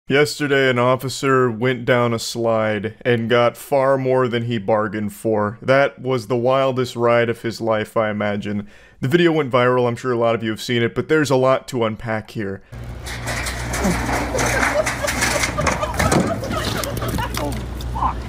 Yesterday, an officer went down a slide and got far more than he bargained for. That was the wildest ride of his life, I imagine. The video went viral, I'm sure a lot of you have seen it, but there's a lot to unpack here.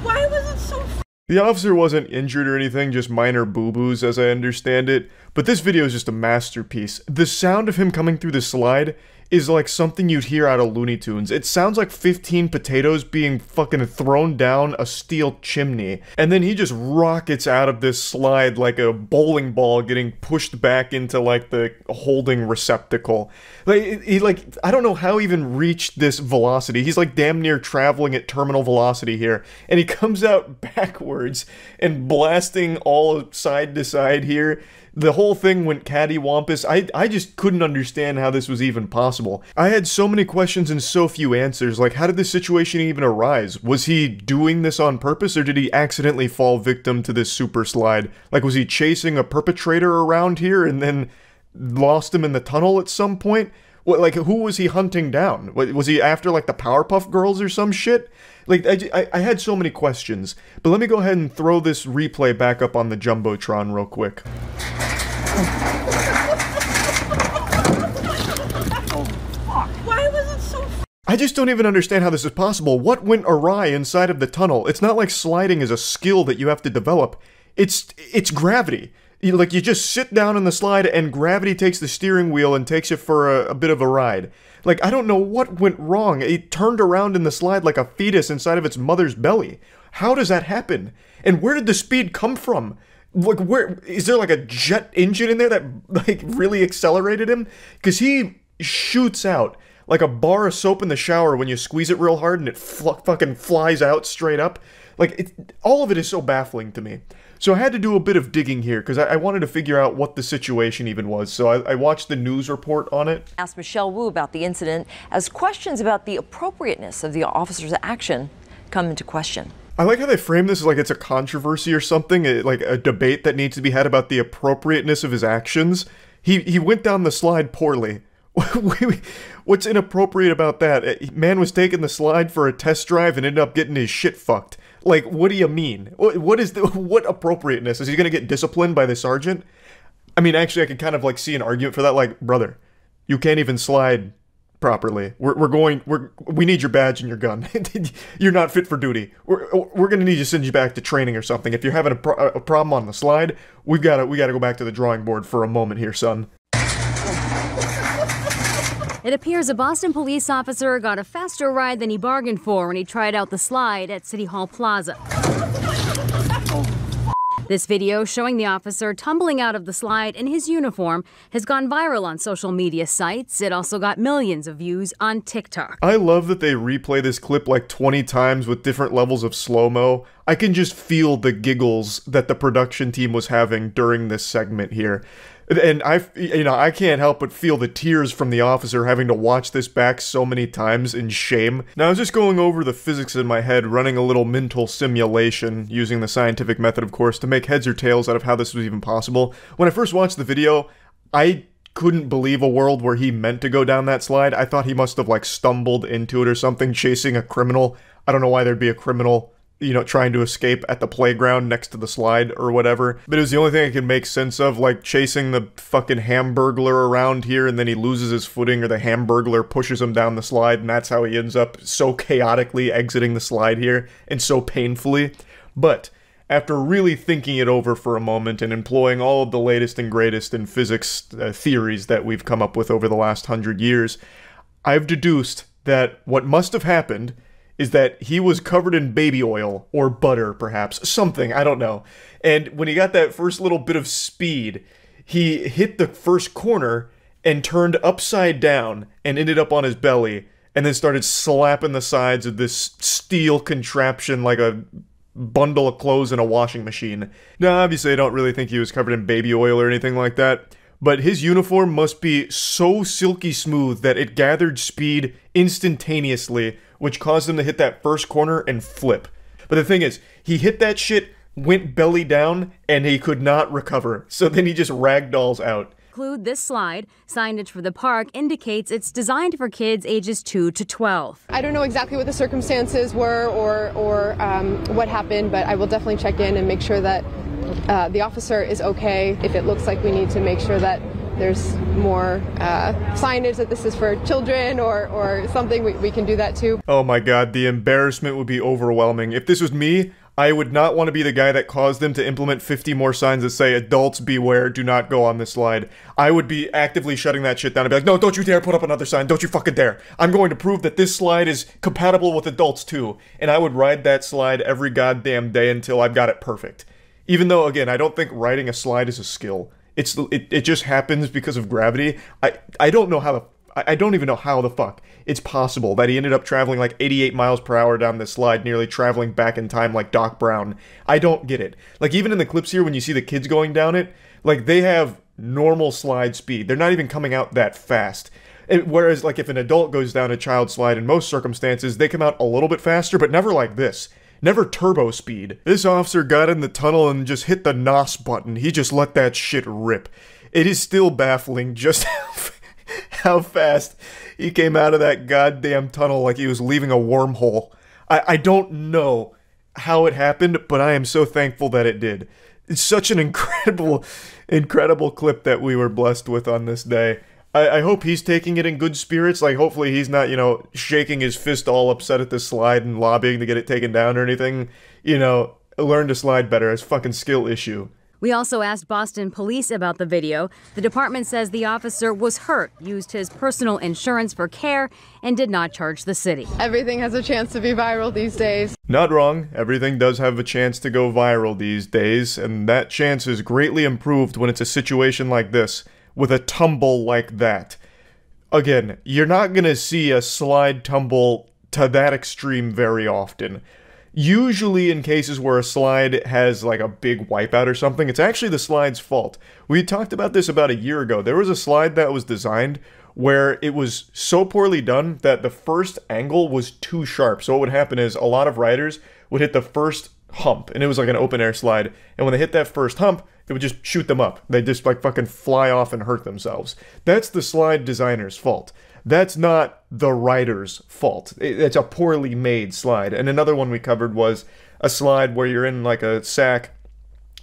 Why was it so The officer wasn't injured or anything, just minor boo-boos as I understand it, but this video is just a masterpiece. The sound of him coming through the slide is like something you'd hear out of Looney Tunes. It sounds like 15 potatoes being fucking thrown down a steel chimney, and then he just rockets out of this slide like a bowling ball getting pushed back into like the holding receptacle. I don't know how he even reached this velocity. He's like damn near traveling at terminal velocity here, and he comes out backwards and blasting all side to side here. The whole thing went cattywampus. I just couldn't understand how this was even possible. I had so many questions and so few answers. Like, how did this situation even arise? Was he doing this on purpose, or did he accidentally fall victim to this super slide? Like, was he chasing a perpetrator around here and then lost him in the tunnel at some point? What, like, who was he hunting down? Was he after, like, the Powerpuff Girls or some shit? Like, I had so many questions. But let me go ahead and throw this replay back up on the Jumbotron real quick. Why was it so I just don't even understand how this is possible. What went awry inside of the tunnel? It's not like sliding is a skill that you have to develop. It's gravity. You just sit down in the slide and gravity takes the steering wheel and takes you for a bit of a ride. Like, I don't know what went wrong. It turned around in the slide like a fetus inside of its mother's belly. How does that happen? And where did the speed come from? Like, where is there like a jet engine in there that like really accelerated him? Because he shoots out like a bar of soap in the shower when you squeeze it real hard and it fucking flies out straight up. Like, all of it is so baffling to me. So I had to do a bit of digging here because I wanted to figure out what the situation even was. So I watched the news report on it. Asked Michelle Wu about the incident as questions about the appropriateness of the officer's action come into question. I like how they frame this like it's a controversy or something, like a debate that needs to be had about the appropriateness of his actions. He went down the slide poorly. What's inappropriate about that? Man was taking the slide for a test drive and ended up getting his shit fucked. Like, what do you mean? What appropriateness? Is he gonna get disciplined by the sergeant? I mean, actually, I could kind of like see an argument for that. Like, brother, you can't even slide properly. We need your badge and your gun. You're not fit for duty. We're gonna need to send you back to training or something. If you're having a problem on the slide, we gotta go back to the drawing board for a moment here, son. It appears a Boston police officer got a faster ride than he bargained for when he tried out the slide at City Hall Plaza. This video showing the officer tumbling out of the slide in his uniform has gone viral on social media sites. It also got millions of views on TikTok. I love that they replay this clip like 20 times with different levels of slow-mo. I can just feel the giggles that the production team was having during this segment here. And I can't help but feel the tears from the officer having to watch this back so many times in shame. Now, I was just going over the physics in my head, running a little mental simulation, using the scientific method, of course, to make heads or tails out of how this was even possible. When I first watched the video, I couldn't believe a world where he meant to go down that slide. I thought he must have, like, stumbled into it or something, chasing a criminal. I don't know why there'd be a criminal, you know, trying to escape at the playground next to the slide or whatever. But it was the only thing I could make sense of, like chasing the fucking Hamburglar around here and then he loses his footing or the Hamburglar pushes him down the slide and that's how he ends up so chaotically exiting the slide here and so painfully. But after really thinking it over for a moment and employing all of the latest and greatest in physics theories that we've come up with over the last 100 years, I've deduced that what must have happened is that he was covered in baby oil, or butter, perhaps, something, I don't know. And when he got that first little bit of speed, he hit the first corner and turned upside down and ended up on his belly, and then started slapping the sides of this steel contraption like a bundle of clothes in a washing machine. Now, obviously, I don't really think he was covered in baby oil or anything like that, but his uniform must be so silky smooth that it gathered speed instantaneously, which caused him to hit that first corner and flip. But the thing is, he hit that shit, went belly down, and he could not recover. So then he just ragdolls out. include this slide. Signage for the park indicates it's designed for kids ages 2 to 12. I don't know exactly what the circumstances were or what happened, but I will definitely check in and make sure that the officer is okay. If it looks like we need to make sure that there's more signage that this is for children or something, we can do that too. Oh my god, the embarrassment would be overwhelming. If this was me, I would not want to be the guy that caused them to implement 50 more signs that say, adults beware, do not go on this slide. I would be actively shutting that shit down and be like, no, don't you dare put up another sign, don't you fucking dare. I'm going to prove that this slide is compatible with adults too. And I would ride that slide every goddamn day until I've got it perfect. Even though, again, I don't think riding a slide is a skill. It just happens because of gravity. I don't know how I don't even know how the fuck it's possible that he ended up traveling like 88 miles per hour down this slide, nearly traveling back in time like Doc Brown. I don't get it. Like, even in the clips here, when you see the kids going down it, like, they have normal slide speed. They're not even coming out that fast. Whereas, like, if an adult goes down a child slide, in most circumstances, they come out a little bit faster, but never like this. Never turbo speed. This officer got in the tunnel and just hit the NOS button. He just let that shit rip. It is still baffling just how fast he came out of that goddamn tunnel like he was leaving a wormhole. I don't know how it happened, but I am so thankful that it did. It's such an incredible clip that we were blessed with on this day. I hope he's taking it in good spirits. Like, hopefully he's not, you know, shaking his fist all upset at this slide and lobbying to get it taken down or anything. You know, learn to slide better. It's a fucking skill issue. We also asked Boston police about the video. The department says the officer was hurt, used his personal insurance for care, and did not charge the city. Everything has a chance to be viral these days. Not wrong. Everything does have a chance to go viral these days, and that chance is greatly improved when it's a situation like this, with a tumble like that. Again, you're not gonna see a slide tumble to that extreme very often. Usually in cases where a slide has like a big wipeout or something, it's actually the slide's fault. We talked about this about a year ago. There was a slide that was designed where it was so poorly done that the first angle was too sharp. So what would happen is a lot of riders would hit the first hump, and it was like an open air slide, and when they hit that first hump, it would just shoot them up. They just like fucking fly off and hurt themselves. That's the slide designer's fault. That's not the rider's fault. It's a poorly made slide. And another one we covered was a slide where you're in like a sack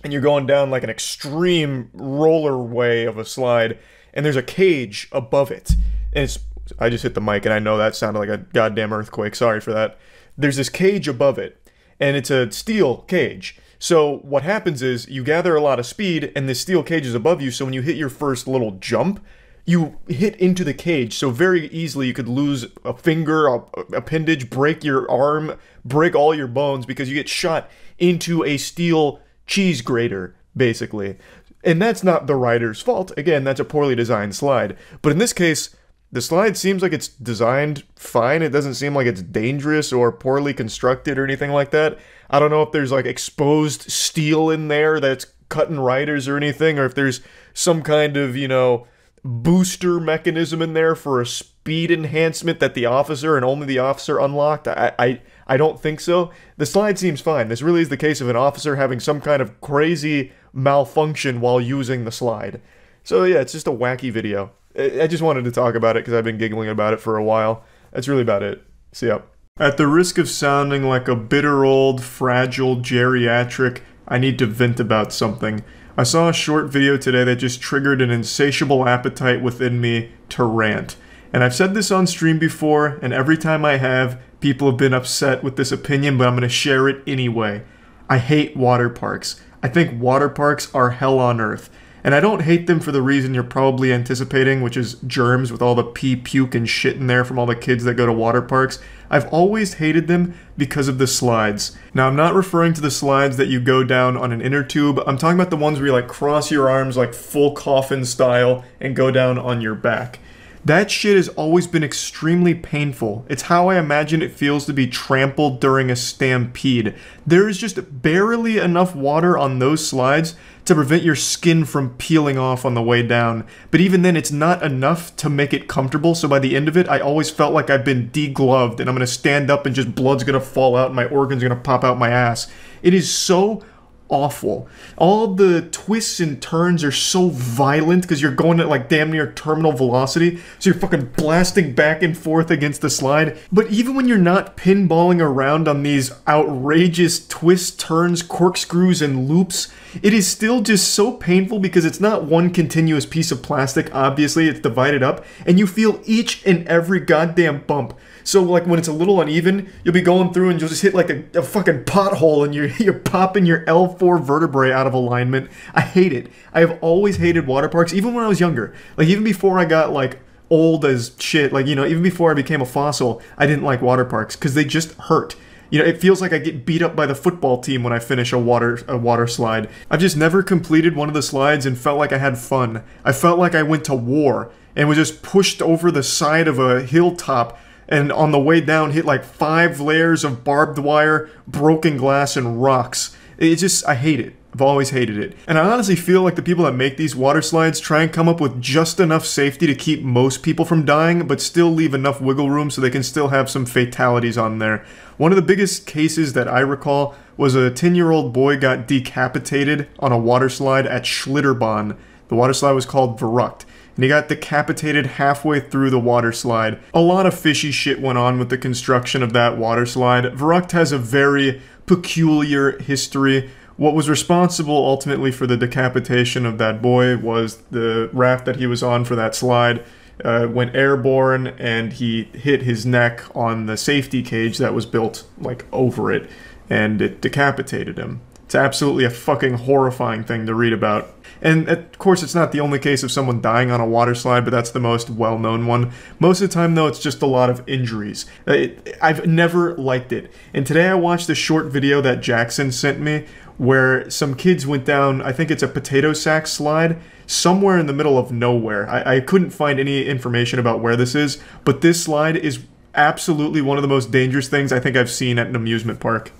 and you're going down like an extreme roller way of a slide, and there's a cage above it. And it's, I just hit the mic and I know that sounded like a goddamn earthquake. Sorry for that. There's this cage above it, and it's a steel cage. So what happens is you gather a lot of speed and this steel cage is above you, so when you hit your first little jump, you hit into the cage, so very easily you could lose a finger, a appendage, break your arm, break all your bones because you get shot into a steel cheese grater, basically. And that's not the rider's fault. Again, that's a poorly designed slide. But in this case, the slide seems like it's designed fine. It doesn't seem like it's dangerous or poorly constructed or anything like that. I don't know if there's like exposed steel in there that's cutting riders or anything, or if there's some kind of, you know, booster mechanism in there for a speed enhancement that the officer and only the officer unlocked. I don't think so. The slide seems fine. This really is the case of an officer having some kind of crazy malfunction while using the slide. So yeah, it's just a wacky video. I just wanted to talk about it because I've been giggling about it for a while. That's really about it. See ya. At the risk of sounding like a bitter old, fragile geriatric, I need to vent about something. I saw a short video today that just triggered an insatiable appetite within me to rant. And I've said this on stream before, and every time I have, people have been upset with this opinion, but I'm going to share it anyway. I hate water parks. I think water parks are hell on earth. And I don't hate them for the reason you're probably anticipating, which is germs with all the pee, puke, and shit in there from all the kids that go to water parks. I've always hated them because of the slides. Now, I'm not referring to the slides that you go down on an inner tube. I'm talking about the ones where you like cross your arms like full coffin style and go down on your back. That shit has always been extremely painful. It's how I imagine it feels to be trampled during a stampede. There is just barely enough water on those slides to prevent your skin from peeling off on the way down. But even then, it's not enough to make it comfortable, so by the end of it, I always felt like I've been degloved and I'm gonna stand up and just blood's gonna fall out and my organs are gonna pop out my ass. It is so awful. All the twists and turns are so violent because you're going at like damn near terminal velocity, so you're fucking blasting back and forth against the slide. But even when you're not pinballing around on these outrageous twists, turns, corkscrews, and loops, it is still just so painful because it's not one continuous piece of plastic, obviously, it's divided up, and you feel each and every goddamn bump. So like when it's a little uneven, you'll be going through and you'll just hit like a fucking pothole and you're popping your L4 vertebrae out of alignment. I hate it. I have always hated water parks, even when I was younger. Like even before I got like old as shit, like, you know, even before I became a fossil, I didn't like water parks because they just hurt. You know, it feels like I get beat up by the football team when I finish a water slide. I've just never completed one of the slides and felt like I had fun. I felt like I went to war and was just pushed over the side of a hilltop, and on the way down hit like 5 layers of barbed wire, broken glass, and rocks. It just, I hate it. I've always hated it. And I honestly feel like the people that make these water slides try and come up with just enough safety to keep most people from dying, but still leave enough wiggle room so they can still have some fatalities on there. One of the biggest cases that I recall was a 10-year-old boy got decapitated on a water slide at Schlitterbahn. The water slide was called Verrückt, and he got decapitated halfway through the water slide. A lot of fishy shit went on with the construction of that water slide. Verrückt has a very peculiar history. What was responsible ultimately for the decapitation of that boy was the raft that he was on for that slide went airborne, and he hit his neck on the safety cage that was built like over it, and it decapitated him. It's absolutely a fucking horrifying thing to read about. And of course it's not the only case of someone dying on a water slide, but that's the most well-known one. Most of the time though, it's just a lot of injuries. I've never liked it. And today I watched a short video that Jackson sent me where some kids went down, I think it's a potato sack slide, somewhere in the middle of nowhere. I couldn't find any information about where this is, but this slide is absolutely one of the most dangerous things I think I've seen at an amusement park.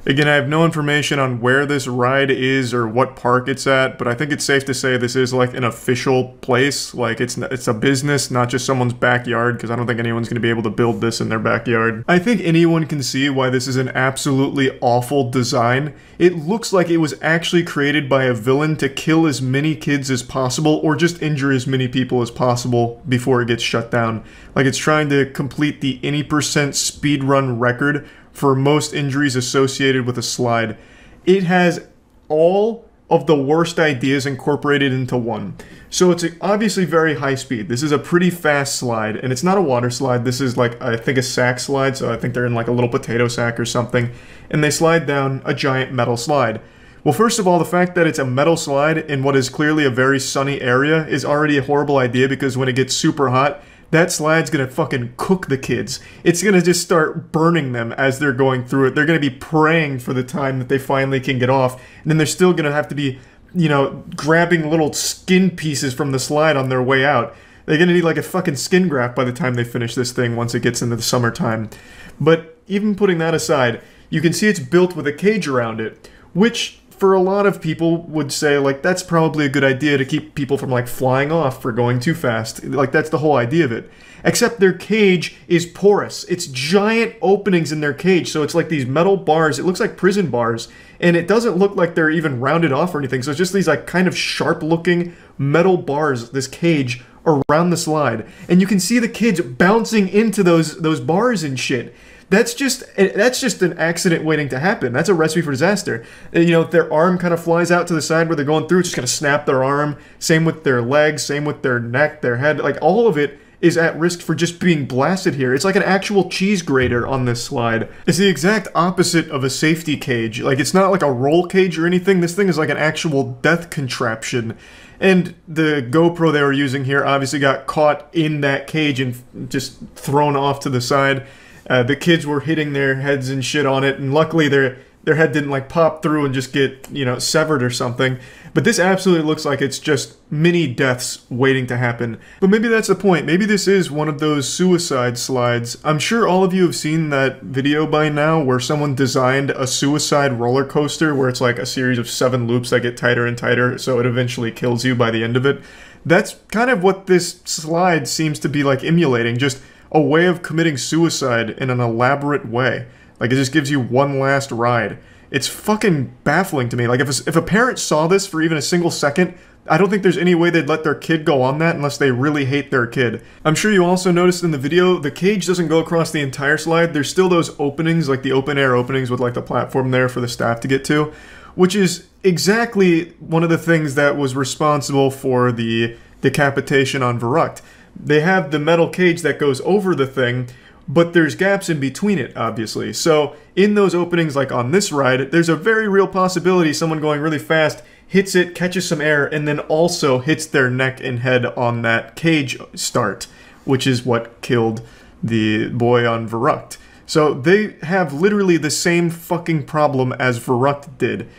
Again, I have no information on where this ride is or what park it's at, but I think it's safe to say this is like an official place. Like it's a business, not just someone's backyard, because I don't think anyone's going to be able to build this in their backyard. I think anyone can see why this is an absolutely awful design. It looks like it was actually created by a villain to kill as many kids as possible, or just injure as many people as possible before it gets shut down. Like it's trying to complete the any % speedrun record for most injuries associated with a slide. It has all of the worst ideas incorporated into one. So it's obviously very high speed. This is a pretty fast slide, and it's not a water slide. This is like, I think, a sack slide, so I think they're in like a little potato sack or something, and they slide down a giant metal slide. Well, first of all, the fact that it's a metal slide in what is clearly a very sunny area is already a horrible idea, because when it gets super hot, that slide's gonna fucking cook the kids. It's gonna just start burning them as they're going through it. They're gonna be praying for the time that they finally can get off, and then they're still gonna have to be, you know, grabbing little skin pieces from the slide on their way out. They're gonna need like a fucking skin graft by the time they finish this thing once it gets into the summertime. But even putting that aside, you can see it's built with a cage around it, which for a lot of people would say, like, that's probably a good idea to keep people from, like, flying off for going too fast. Like, that's the whole idea of it. Except their cage is porous. It's giant openings in their cage, so it's like these metal bars. It looks like prison bars, and it doesn't look like they're even rounded off or anything, so it's just these, like, kind of sharp-looking metal bars, this cage, around the slide. And you can see the kids bouncing into those bars and shit. That's just an accident waiting to happen. That's a recipe for disaster. You know, if their arm kind of flies out to the side where they're going through, it's just going to snap their arm. Same with their legs, same with their neck, their head. Like, all of it is at risk for just being blasted here. It's like an actual cheese grater on this slide. It's the exact opposite of a safety cage. Like, it's not like a roll cage or anything. This thing is like an actual death contraption. And the GoPro they were using here obviously got caught in that cage and just thrown off to the side. The kids were hitting their heads and shit on it, and luckily their head didn't like pop through and just get, you know, severed or something. But this absolutely looks like it's just mini deaths waiting to happen. But maybe that's the point. Maybe this is one of those suicide slides. I'm sure all of you have seen that video by now where someone designed a suicide roller coaster where it's like a series of 7 loops that get tighter and tighter, so it eventually kills you by the end of it. That's kind of what this slide seems to be like emulating, just a way of committing suicide in an elaborate way. Like, it just gives you one last ride. It's fucking baffling to me. Like, if a parent saw this for even a single second, I don't think there's any way they'd let their kid go on that unless they really hate their kid. I'm sure you also noticed in the video, the cage doesn't go across the entire slide. There's still those openings, like the open air openings with like the platform there for the staff to get to, which is exactly one of the things that was responsible for the decapitation on Verrucht. They have the metal cage that goes over the thing, but there's gaps in between it, obviously. So in those openings, like on this ride, there's a very real possibility someone going really fast hits it, catches some air, and then also hits their neck and head on that cage start, which is what killed the boy on Verrucht. So they have literally the same fucking problem as Verrucht did.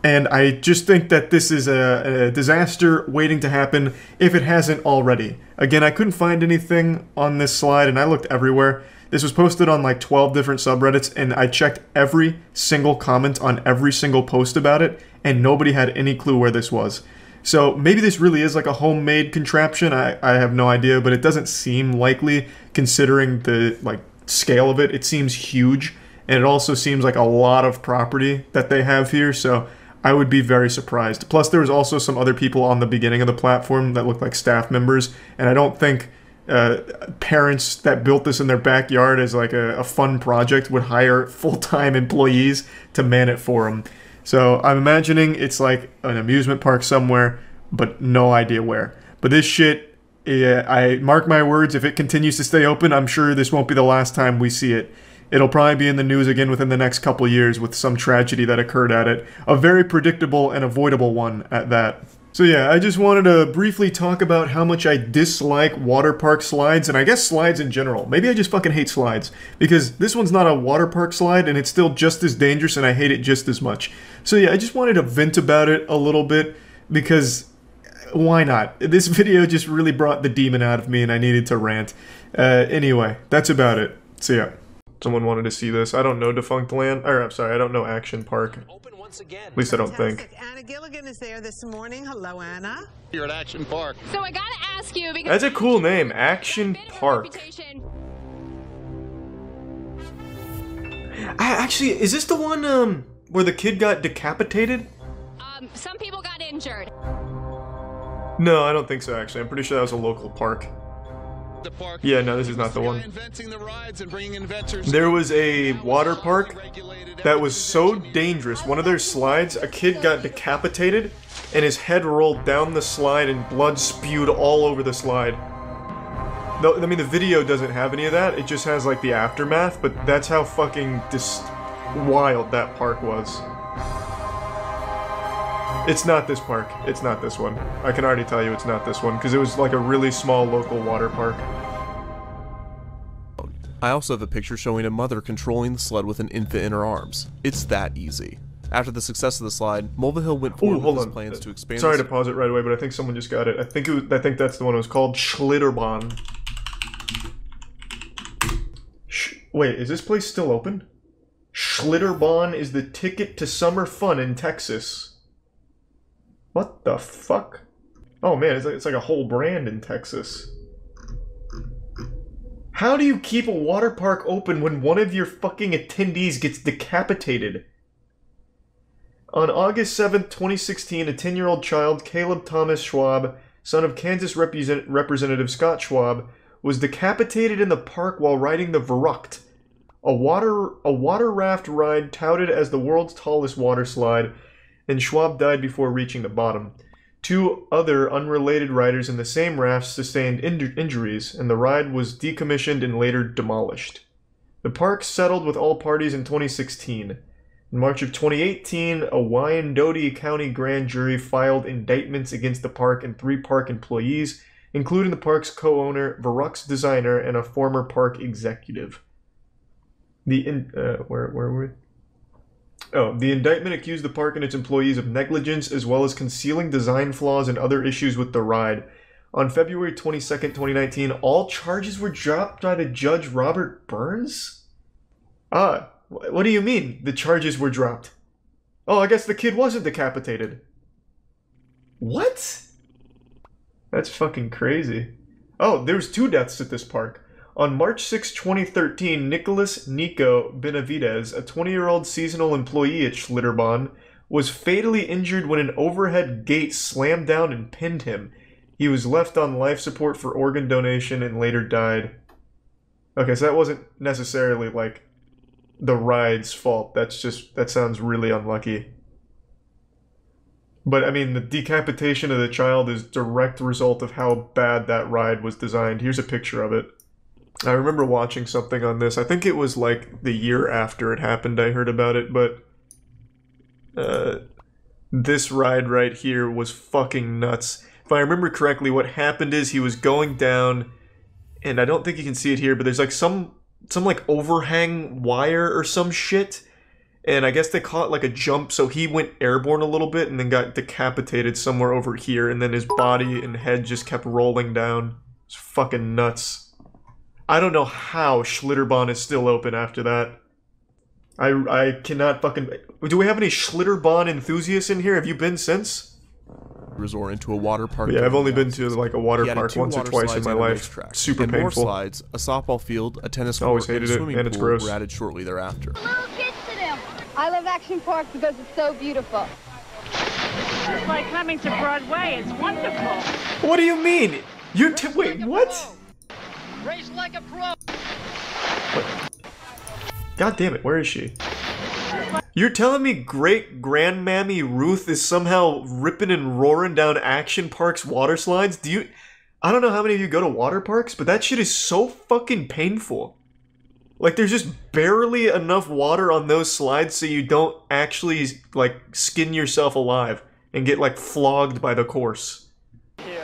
And I just think that this is a disaster waiting to happen if it hasn't already. Again, I couldn't find anything on this slide, and I looked everywhere. This was posted on like 12 different subreddits, and I checked every single comment on every single post about it, and nobody had any clue where this was. So maybe this really is like a homemade contraption, I have no idea, but it doesn't seem likely considering the like scale of it. It seems huge, and it also seems like a lot of property that they have here, so I would be very surprised. Plus, there was also some other people on the beginning of the platform that looked like staff members, and I don't think parents that built this in their backyard as like a fun project would hire full-time employees to man it for them. So I'm imagining it's like an amusement park somewhere, but no idea where. But this shit, I mark my words, if it continues to stay open, I'm sure this won't be the last time we see it. It'll probably be in the news again within the next couple years with some tragedy that occurred at it. A very predictable and avoidable one at that. So yeah, I just wanted to briefly talk about how much I dislike water park slides, and I guess slides in general. Maybe I just fucking hate slides, because this one's not a water park slide, and it's still just as dangerous, and I hate it just as much. So yeah, I just wanted to vent about it a little bit, because why not? This video just really brought the demon out of me, and I needed to rant. Anyway, that's about it. So yeah. Someone wanted to see this. I don't know Defunct Land, or I'm sorry, I don't know Action Park. At least I don't think. Anna Gilligan is there this morning. Hello, Anna. You're at Action Park. So I gotta ask you because that's a cool name, Action Park. Actually, is this the one where the kid got decapitated? Some people got injured. No, I don't think so. Actually, I'm pretty sure that was a local park. The park. Yeah, no, this is not the one. The there was a water park that was so dangerous. One of their slides, a kid got decapitated, and his head rolled down the slide, and blood spewed all over the slide. I mean, the video doesn't have any of that. It just has like the aftermath, but that's how fucking wild that park was. It's not this park. It's not this one. I can already tell you it's not this one, because it was like a really small local water park. I also have a picture showing a mother controlling the sled with an infant in her arms. It's that easy. After the success of the slide, Mulvihill went forward with his plans to expand. Sorry to pause it right away, but I think someone just got it. I think that's the one. It was called Schlitterbahn. Wait, is this place still open? Schlitterbahn is the ticket to summer fun in Texas. What the fuck? Oh man, it's like a whole brand in Texas. How do you keep a water park open when one of your fucking attendees gets decapitated? On August 7th, 2016, a 10-year-old child, Caleb Thomas Schwab, son of Kansas Representative Scott Schwab, was decapitated in the park while riding the Verrucht, a water raft ride touted as the world's tallest water slide, and Schwab died before reaching the bottom. Two other unrelated riders in the same raft sustained injuries, and the ride was decommissioned and later demolished. The park settled with all parties in 2016. In March of 2018, a Wyandotte County grand jury filed indictments against the park and 3 park employees, including the park's co-owner, Verrucht's designer, and a former park executive. Where were we? Oh, the indictment accused the park and its employees of negligence as well as concealing design flaws and other issues with the ride. On February 22nd, 2019, all charges were dropped by the Judge Robert Burns? What do you mean, the charges were dropped? Oh, I guess the kid wasn't decapitated. What? That's fucking crazy. Oh, there's 2 deaths at this park. On March 6, 2013, Nicholas Nico Benavides, a 20-year-old seasonal employee at Schlitterbahn, was fatally injured when an overhead gate slammed down and pinned him. He was left on life support for organ donation and later died. Okay, so that wasn't necessarily, like, the ride's fault. That sounds really unlucky. But, I mean, the decapitation of the child is direct result of how bad that ride was designed. Here's a picture of it. I remember watching something on this. I think it was, like, the year after it happened I heard about it, but... this ride right here was fucking nuts. If I remember correctly, what happened is he was going down, and I don't think you can see it here, but there's, like, some like, overhang wire or some shit. And I guess they call it like a jump, so he went airborne a little bit and then got decapitated somewhere over here, and then his body and head just kept rolling down. It's fucking nuts. I don't know how Schlitterbahn is still open after that. I cannot fucking... Do we have any Schlitterbahn enthusiasts in here? Have you been since? Resort into a water park. Yeah, I've only been to like a water park once or twice in my life. Super painful. More slides, a softball field, a tennis court, and a swimming pool were added shortly thereafter. I love Action Park because it's so beautiful. It's like coming to Broadway. It's wonderful. What do you mean? Wait, what? Race like a pro. What? God damn it, where is she? You're telling me great grandmammy Ruth is somehow ripping and roaring down Action Park's water slides? I don't know how many of you go to water parks, but that shit is so fucking painful. Like, there's just barely enough water on those slides so you don't actually, like, skin yourself alive and get, like, flogged by the course. Damn.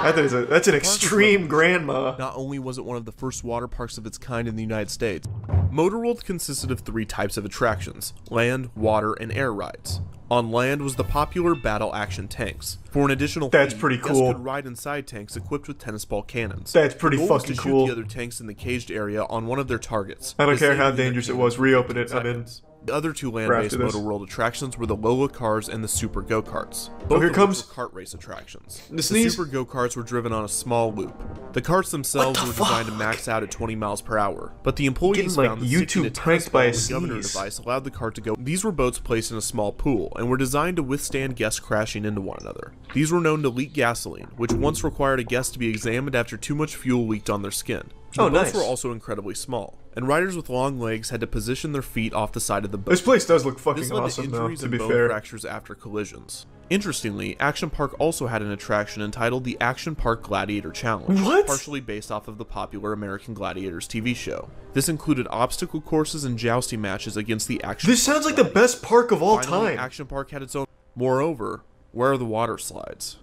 That's an extreme grandma. Not only was it one of the first water parks of its kind in the United States, Motorworld consisted of 3 types of attractions: land, water, and air rides. On land was the popular battle action tanks. For an additional That's fee, pretty guests cool. could ride inside tanks equipped with tennis ball cannons. That's pretty the goal was fucking to cool. shoot the other tanks in the caged area on one of their targets. I don't care how dangerous it was. Reopen it. I'm in. The other 2 land-based Motorworld attractions were the Lola cars and the Super Go-Karts. Oh, here comes kart race attractions. The sneeze. Super Go-Karts were driven on a small loop. The carts themselves were designed to max out at 20 miles per hour, but the employees found that YouTube pranked by a governor device allowed the cart to go. These were boats placed in a small pool and were designed to withstand guests crashing into one another. These were known to leak gasoline, which once required a guest to be examined after too much fuel leaked on their skin. The boats were also incredibly small, and riders with long legs had to position their feet off the side of the boat. This place does look fucking this led awesome, to injuries though, to and be bone fair. fractures after collisions. Interestingly, Action Park also had an attraction entitled the Action Park Gladiator Challenge, partially based off of the popular American Gladiators TV show. This included obstacle courses and jousting matches against the Action This sounds like the best park of all time. Action Park had its own. Moreover, where are the water slides?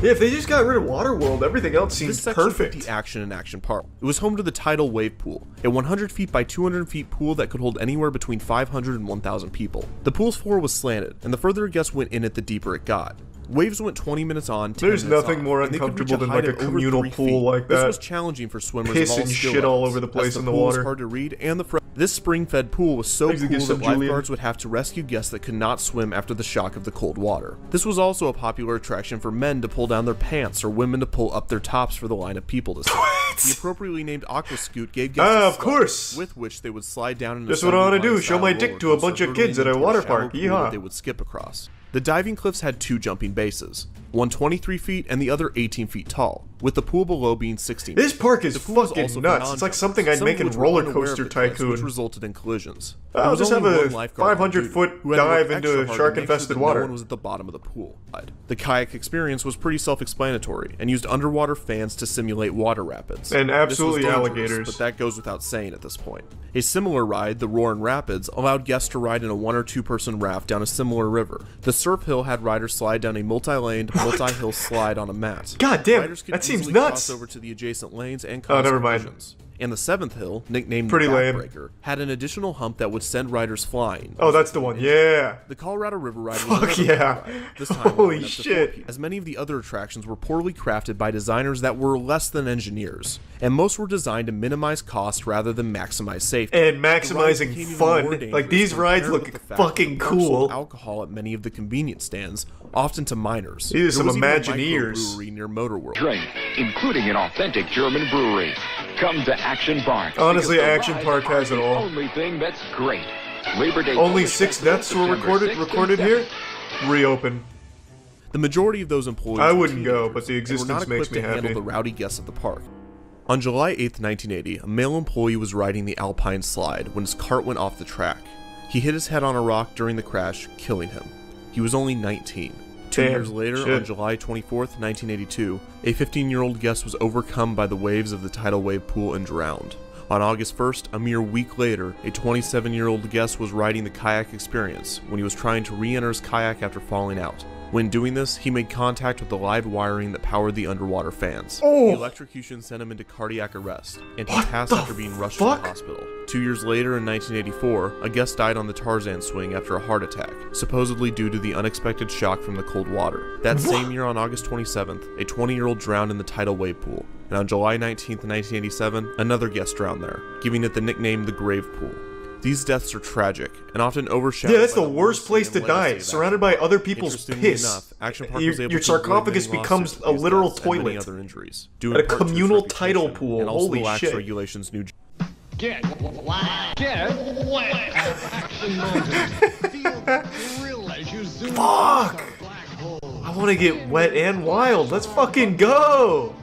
Yeah, if they just got rid of Waterworld, everything else seems perfect. This section action in Action Park. It was home to the Tidal Wave Pool, a 100 feet by 200 feet pool that could hold anywhere between 500 and 1,000 people. The pool's floor was slanted, and the further a guest went in it, the deeper it got. Waves went 20 minutes on, 10 There's minutes nothing off, more and they could uncomfortable reach than like a communal pool like that. This was challenging for swimmers Piss of all and skill shit all levels, over the place as in the pool was water. hard to read, and this spring-fed pool was so Thanks cool again, that Julian. lifeguards would have to rescue guests that could not swim after the shock of the cold water. This was also a popular attraction for men to pull down their pants or women to pull up their tops for the line of people to see. The appropriately named Aqua Scoot gave guests a of course, with which they would slide down in a That's what I want to do, show my dick to a bunch of kids at a water park, yeehaw. They would skip across. The diving cliffs had 2 jumping bases, one 23 feet and the other 18 feet tall, with the pool below being 16 feet. This park is fucking nuts. It's like something I'd make in Roller Coaster Tycoon. Which resulted in collisions. I'll just have a 500-foot dive into shark-infested water. No one was at the bottom of the pool. The kayak experience was pretty self-explanatory and used underwater fans to simulate water rapids. And absolutely This was dangerous, alligators. but that goes without saying at this point. A similar ride, the Roarin' Rapids, allowed guests to ride in a 1 or 2 person raft down a similar river. The Surf Hill had riders slide down a multi-laned, multi-hill slide on a mat. God damn, Riders could that seems easily nuts. cross over to the adjacent lanes and Oh, cause never mind. collisions. And the 7th hill, nicknamed Pretty the lame. Backbreaker, had an additional hump that would send riders flying. Oh, that's the one. Yeah. The Colorado River Ride was Fuck another yeah. ride, this time Holy allowing up to 4 shit. people, as many of the other attractions were poorly crafted by designers that were less than engineers, and most were designed to minimize cost rather than maximize safety. And maximizing fun. Like, these rides look fucking cool. Alcohol at many of the convenience stands, often to minors. These are some There was even a Imagineers. microbrewery near Motor World. Drink, including an authentic German brewery. Come to Action Park. Honestly, because the Action rides Park are has it the all. Only thing that's great. Labor Day. Only 6 deaths were recorded here. Reopen. The majority of those employees I were wouldn't go, teenagers but the and were existence not makes equipped me to handle happy. the rowdy guests at the park. On July 8th, 1980, a male employee was riding the Alpine slide when his cart went off the track. He hit his head on a rock during the crash, killing him. He was only 19. 2 Damn, years later, shit. on July 24th, 1982, a 15-year-old guest was overcome by the waves of the tidal wave pool and drowned. On August 1st, a mere week later, a 27-year-old guest was riding the kayak experience when he was trying to re-enter his kayak after falling out. When doing this, he made contact with the live wiring that powered the underwater fans. Oh. The electrocution sent him into cardiac arrest, and he passed after being rushed to the hospital. 2 years later, in 1984, a guest died on the Tarzan swing after a heart attack, supposedly due to the unexpected shock from the cold water. That same year, on August 27th, a 20-year-old drowned in the tidal wave pool. And on July 19th, 1987, another guest drowned there, giving it the nickname the Grave Pool. These deaths are tragic, and often overshadowed. Yeah, that's by the worst place to die, surrounded by other people's Interestingly piss. enough, Action Park was able Your to sarcophagus avoid many becomes lawsuits a for these literal deaths and many toilet. other injuries, At due a in part to its communal reputation tidal pool. and also Holy the lax shit. regulations new. Get wet. Get wet. Action Mountain. Feel the thrill as you zoom Fuck! into the black hole. I want to get wet and wild. Let's fucking go!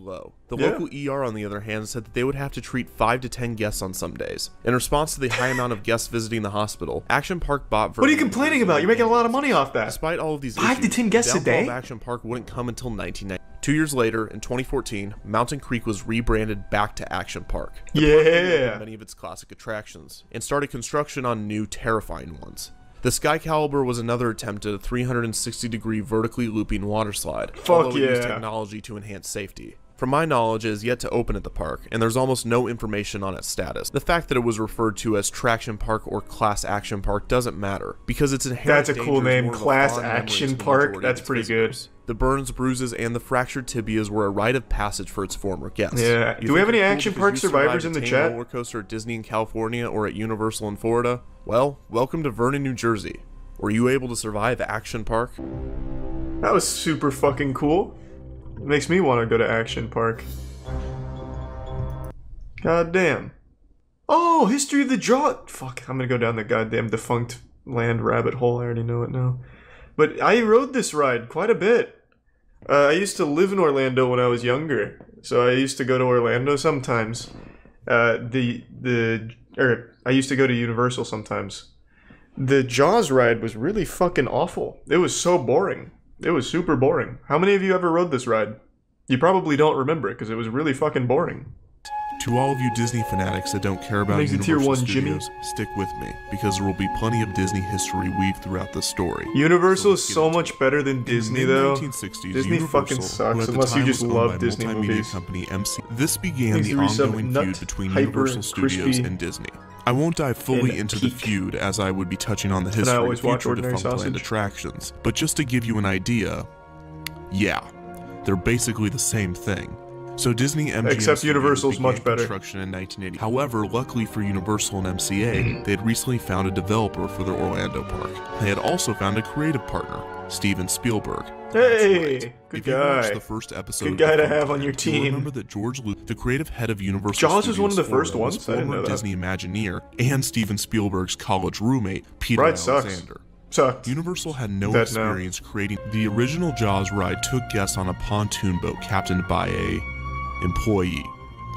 Low. The Yeah. local ER, on the other hand, said that they would have to treat 5 to 10 guests on some days. In response to the high amount of guests visiting the hospital, Action Park bought. What are you complaining about? You're making a lot of money off that. Despite all of these 5 to issues, 10 guests the a downfall day? of Action Park wouldn't come until 1990. 2 years later, in 2014, Mountain Creek was rebranded back to Action Park. The park reopened many of its classic attractions and started construction on new, terrifying ones. The Sky Caliber was another attempt at a 360-degree vertically looping water slide, although it used yeah. technology to enhance safety. From my knowledge, it is yet to open at the park, and there's almost no information on its status. The fact that it was referred to as Traction Park or Class Action Park doesn't matter, because its inherent That's a cool danger is name, more of a Class fond memory Action to the Park. majority of That's its pretty good. visitors. The burns, bruises, and the fractured tibias were a rite of passage for its former guests. Yeah. You Do we think have any they're cool Action because Park you survived survivors a in the tame chat? roller coaster at Disney in California or at Universal in Florida? Well, welcome to Vernon, New Jersey. Were you able to survive Action Park? That was super fucking cool. It makes me want to go to Action Park. God damn. Oh, History of the Jaw. Fuck, I'm gonna go down the goddamn defunct land rabbit hole. I already know it now. But I rode this ride quite a bit. I used to live in Orlando when I was younger, so I used to go to Orlando sometimes. I used to go to Universal sometimes. The Jaws ride was really fucking awful. It was so boring. It was super boring. How many of you ever rode this ride? You probably don't remember it because it was really fucking boring. To all of you Disney fanatics that don't care about Makes it Universal tier 1, Jimmy. Studios, stick with me, because there will be plenty of Disney history weaved throughout the story. Universal let's is get so into much it. better than Disney, though. In the 1960s, Disney Universal, fucking who sucks at the unless you time just was owned love by Disney multimedia movies. company MC. This began Needs the to be some ongoing nut, feud between hyper, Universal Studios crispy, and Disney. I won't dive fully and into the peak. feud, as I would be touching on the I history of always watch future Ordinary defunct land Sausage. attractions, but just to give you an idea, yeah, they're basically the same thing. So Disney MGM Except Studios Universal's began much better. construction in 1980. However, luckily for Universal and MCA, they had recently found a developer for their Orlando park. They had also found a creative partner, Steven Spielberg. Hey, That's right. good If you watched guy. the first episode Good of guy to Defunct have on Land, your you'll team. remember that George Lucas, the creative head of Universal Jaws was one of the Studios first Florida, ones? was I didn't former know that. Disney Imagineer and Steven Spielberg's college roommate, Peter Ride sucks. Alexander. Sucked. Universal had no Bet now. experience creating. The original Jaws ride took guests on a pontoon boat captained by a employee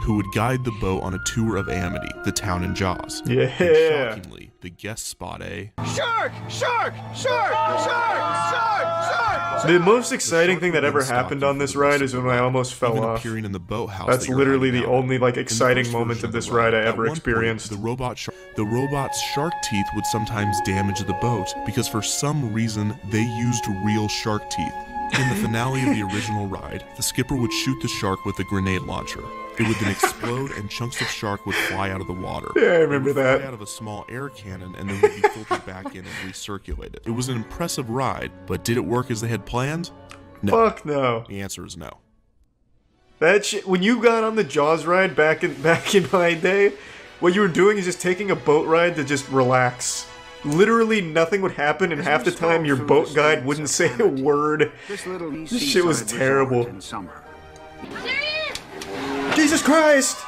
who would guide the boat on a tour of Amity, the town in Jaws. Yeah. And shockingly, the guests spot a Shark! Shark! Shark! Shark! Shark! Shark! The most exciting thing that would ever then stop happened you on from this the ride rest is of when the I ride, almost fell even off. appearing in the boathouse That's that you're literally hiding the out in. only like In the exciting first moment version of the this ride I at ever one point, experienced. The robot's shark teeth would sometimes damage the boat because for some reason they used real shark teeth. In the finale of the original ride, the skipper would shoot the shark with a grenade launcher. It would then explode and chunks of shark would fly out of the water. Yeah, I remember that. Fly out of a small air cannon and then would be filtered back in and recirculated. It was an impressive ride, but did it work as they had planned? No. Fuck no. The answer is no. That shit, when you got on the Jaws ride back in my day, what you were doing is just taking a boat ride to just relax. Literally nothing would happen, and half the time your boat guide wouldn't say a word. This shit was terrible. Jesus Christ!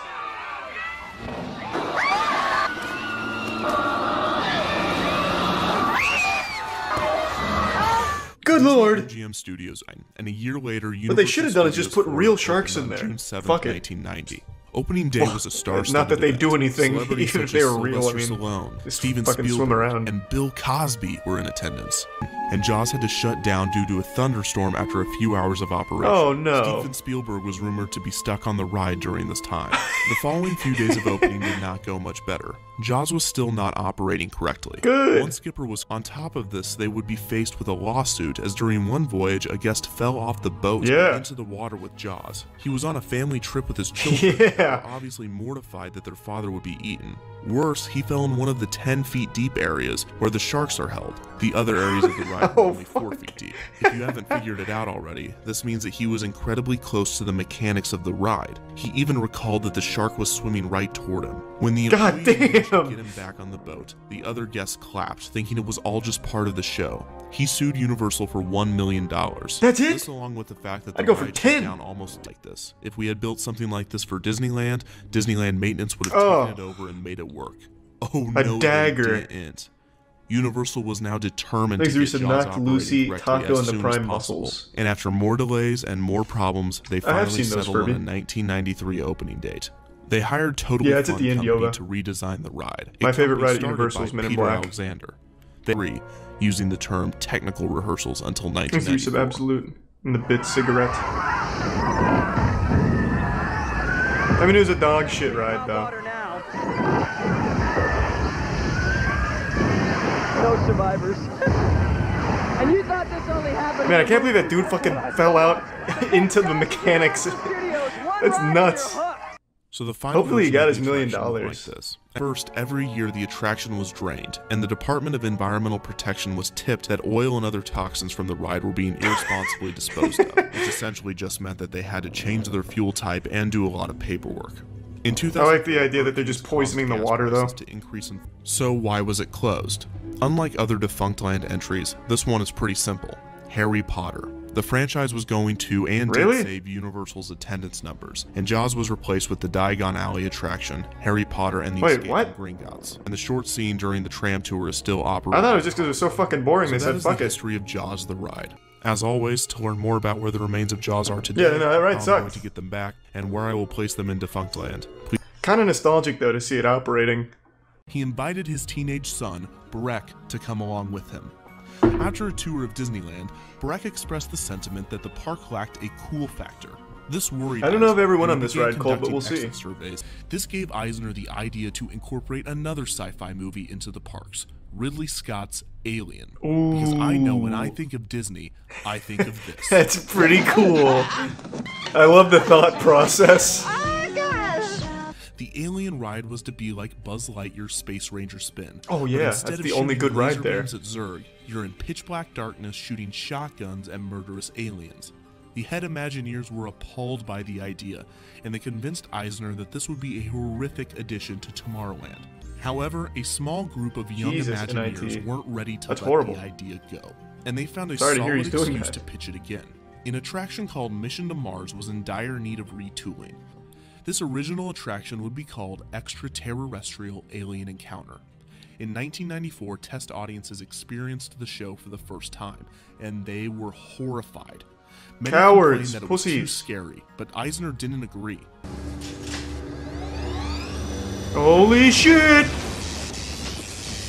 Good lord! GM Studios, and a year later, what they should have done is just put real sharks in there. June 7th, Fuck it. 1990. Opening day was a star-studded Not that they event. do anything, Celebrities even if such they as were real. I Sylvester mean, Stallone, they Steven fucking swim Spielberg, around. and Bill Cosby were in attendance. And Jaws had to shut down due to a thunderstorm after a few hours of operation. Oh no. Steven Spielberg was rumored to be stuck on the ride during this time. The following few days of opening did not go much better. Jaws was still not operating correctly. Good. One skipper was on top of this. They would be faced with a lawsuit as during one voyage a guest fell off the boat and into the water with Jaws. He was on a family trip with his children. They were obviously mortified that their father would be eaten. Worse, he fell in one of the 10 feet deep areas where the sharks are held. The other areas of the ride were only 4 feet deep. If you haven't figured it out already, this means that he was incredibly close to the mechanics of the ride. He even recalled that the shark was swimming right toward him. When the employees managed to get him back on the boat, the other guests clapped, thinking it was all just part of the show. He sued Universal for $1 million. That's it? This, along with the fact that the I'd go for ride 10. shut down almost like this. If we had built something like this for Disneyland, Disneyland maintenance would have taken it over and made it work. Oh no, dagger. they didn't. Universal was now determined Thanks, to get Reese, Jaws knocked operating Lucy, correctly Taco, as and the soon prime as possible. muscles. And after more delays and more problems, they I have finally seen those, settled on a Furby. 1993 opening date. They hired Totally Yeah, it's Fun at the end, Company Yoga. to redesign the ride. My favorite ride at started Universal by is Men in Peter Black. Alexander. They were using the term technical rehearsals until Thanks, Reese of 1994. Absolute and the Bit cigarette. I mean, it was a dog shit ride, though. No survivors. And you thought this only happened. Man, I can't believe that dude fucking fell out into the mechanics. That's nuts. So the final Hopefully he version got of his the $1 million. attraction was like this. First, every year the attraction was drained, and the Department of Environmental Protection was tipped that oil and other toxins from the ride were being irresponsibly disposed of, which essentially just meant that they had to change their fuel type and do a lot of paperwork. In 2000, I like the idea that they're just poisoning the water, though. to increase in so why was it closed? Unlike other defunct land entries, this one is pretty simple. Harry Potter. The franchise was going to and did save Universal's attendance numbers, and Jaws was replaced with the Diagon Alley attraction, Harry Potter and the Escaping Gringotts. And the short scene during the tram tour is still operating. I thought it was just because it was so fucking boring they said fuck the it. history of Jaws the ride. As always, to learn more about where the remains of Jaws are today, Yeah, no, that ride how I'm sucks. going to get them back, and where I will place them in defunct land. Please. Kind of nostalgic, though, to see it operating. He invited his teenage son, Breck, to come along with him. After a tour of Disneyland, Breck expressed the sentiment that the park lacked a cool factor. This worried I don't know if Eisner, everyone and on he this began ride called, but we'll conducting see. exit surveys. This gave Eisner the idea to incorporate another sci-fi movie into the parks, Ridley Scott's Alien. Because I know when I think of Disney, I think of this. That's pretty cool. I love the thought process. The Alien ride was to be like Buzz Lightyear's Space Ranger spin. Oh But yeah, instead that's of the only shooting good ride laser there. beams at Zurg, you're in pitch black darkness shooting shotguns at murderous aliens. The head Imagineers were appalled by the idea, and they convinced Eisner that this would be a horrific addition to Tomorrowland. However, a small group of young Jesus, Imagineers NIT. weren't ready to That's let horrible. the idea go, and they found a Sorry to hear solid he's doing excuse that. to pitch it again. An attraction called Mission to Mars was in dire need of retooling. This original attraction would be called Extraterrestrial Alien Encounter. In 1994, test audiences experienced the show for the first time, and they were horrified. Many Cowards, complained that it was too pussies. scary, but Eisner didn't agree. Holy shit!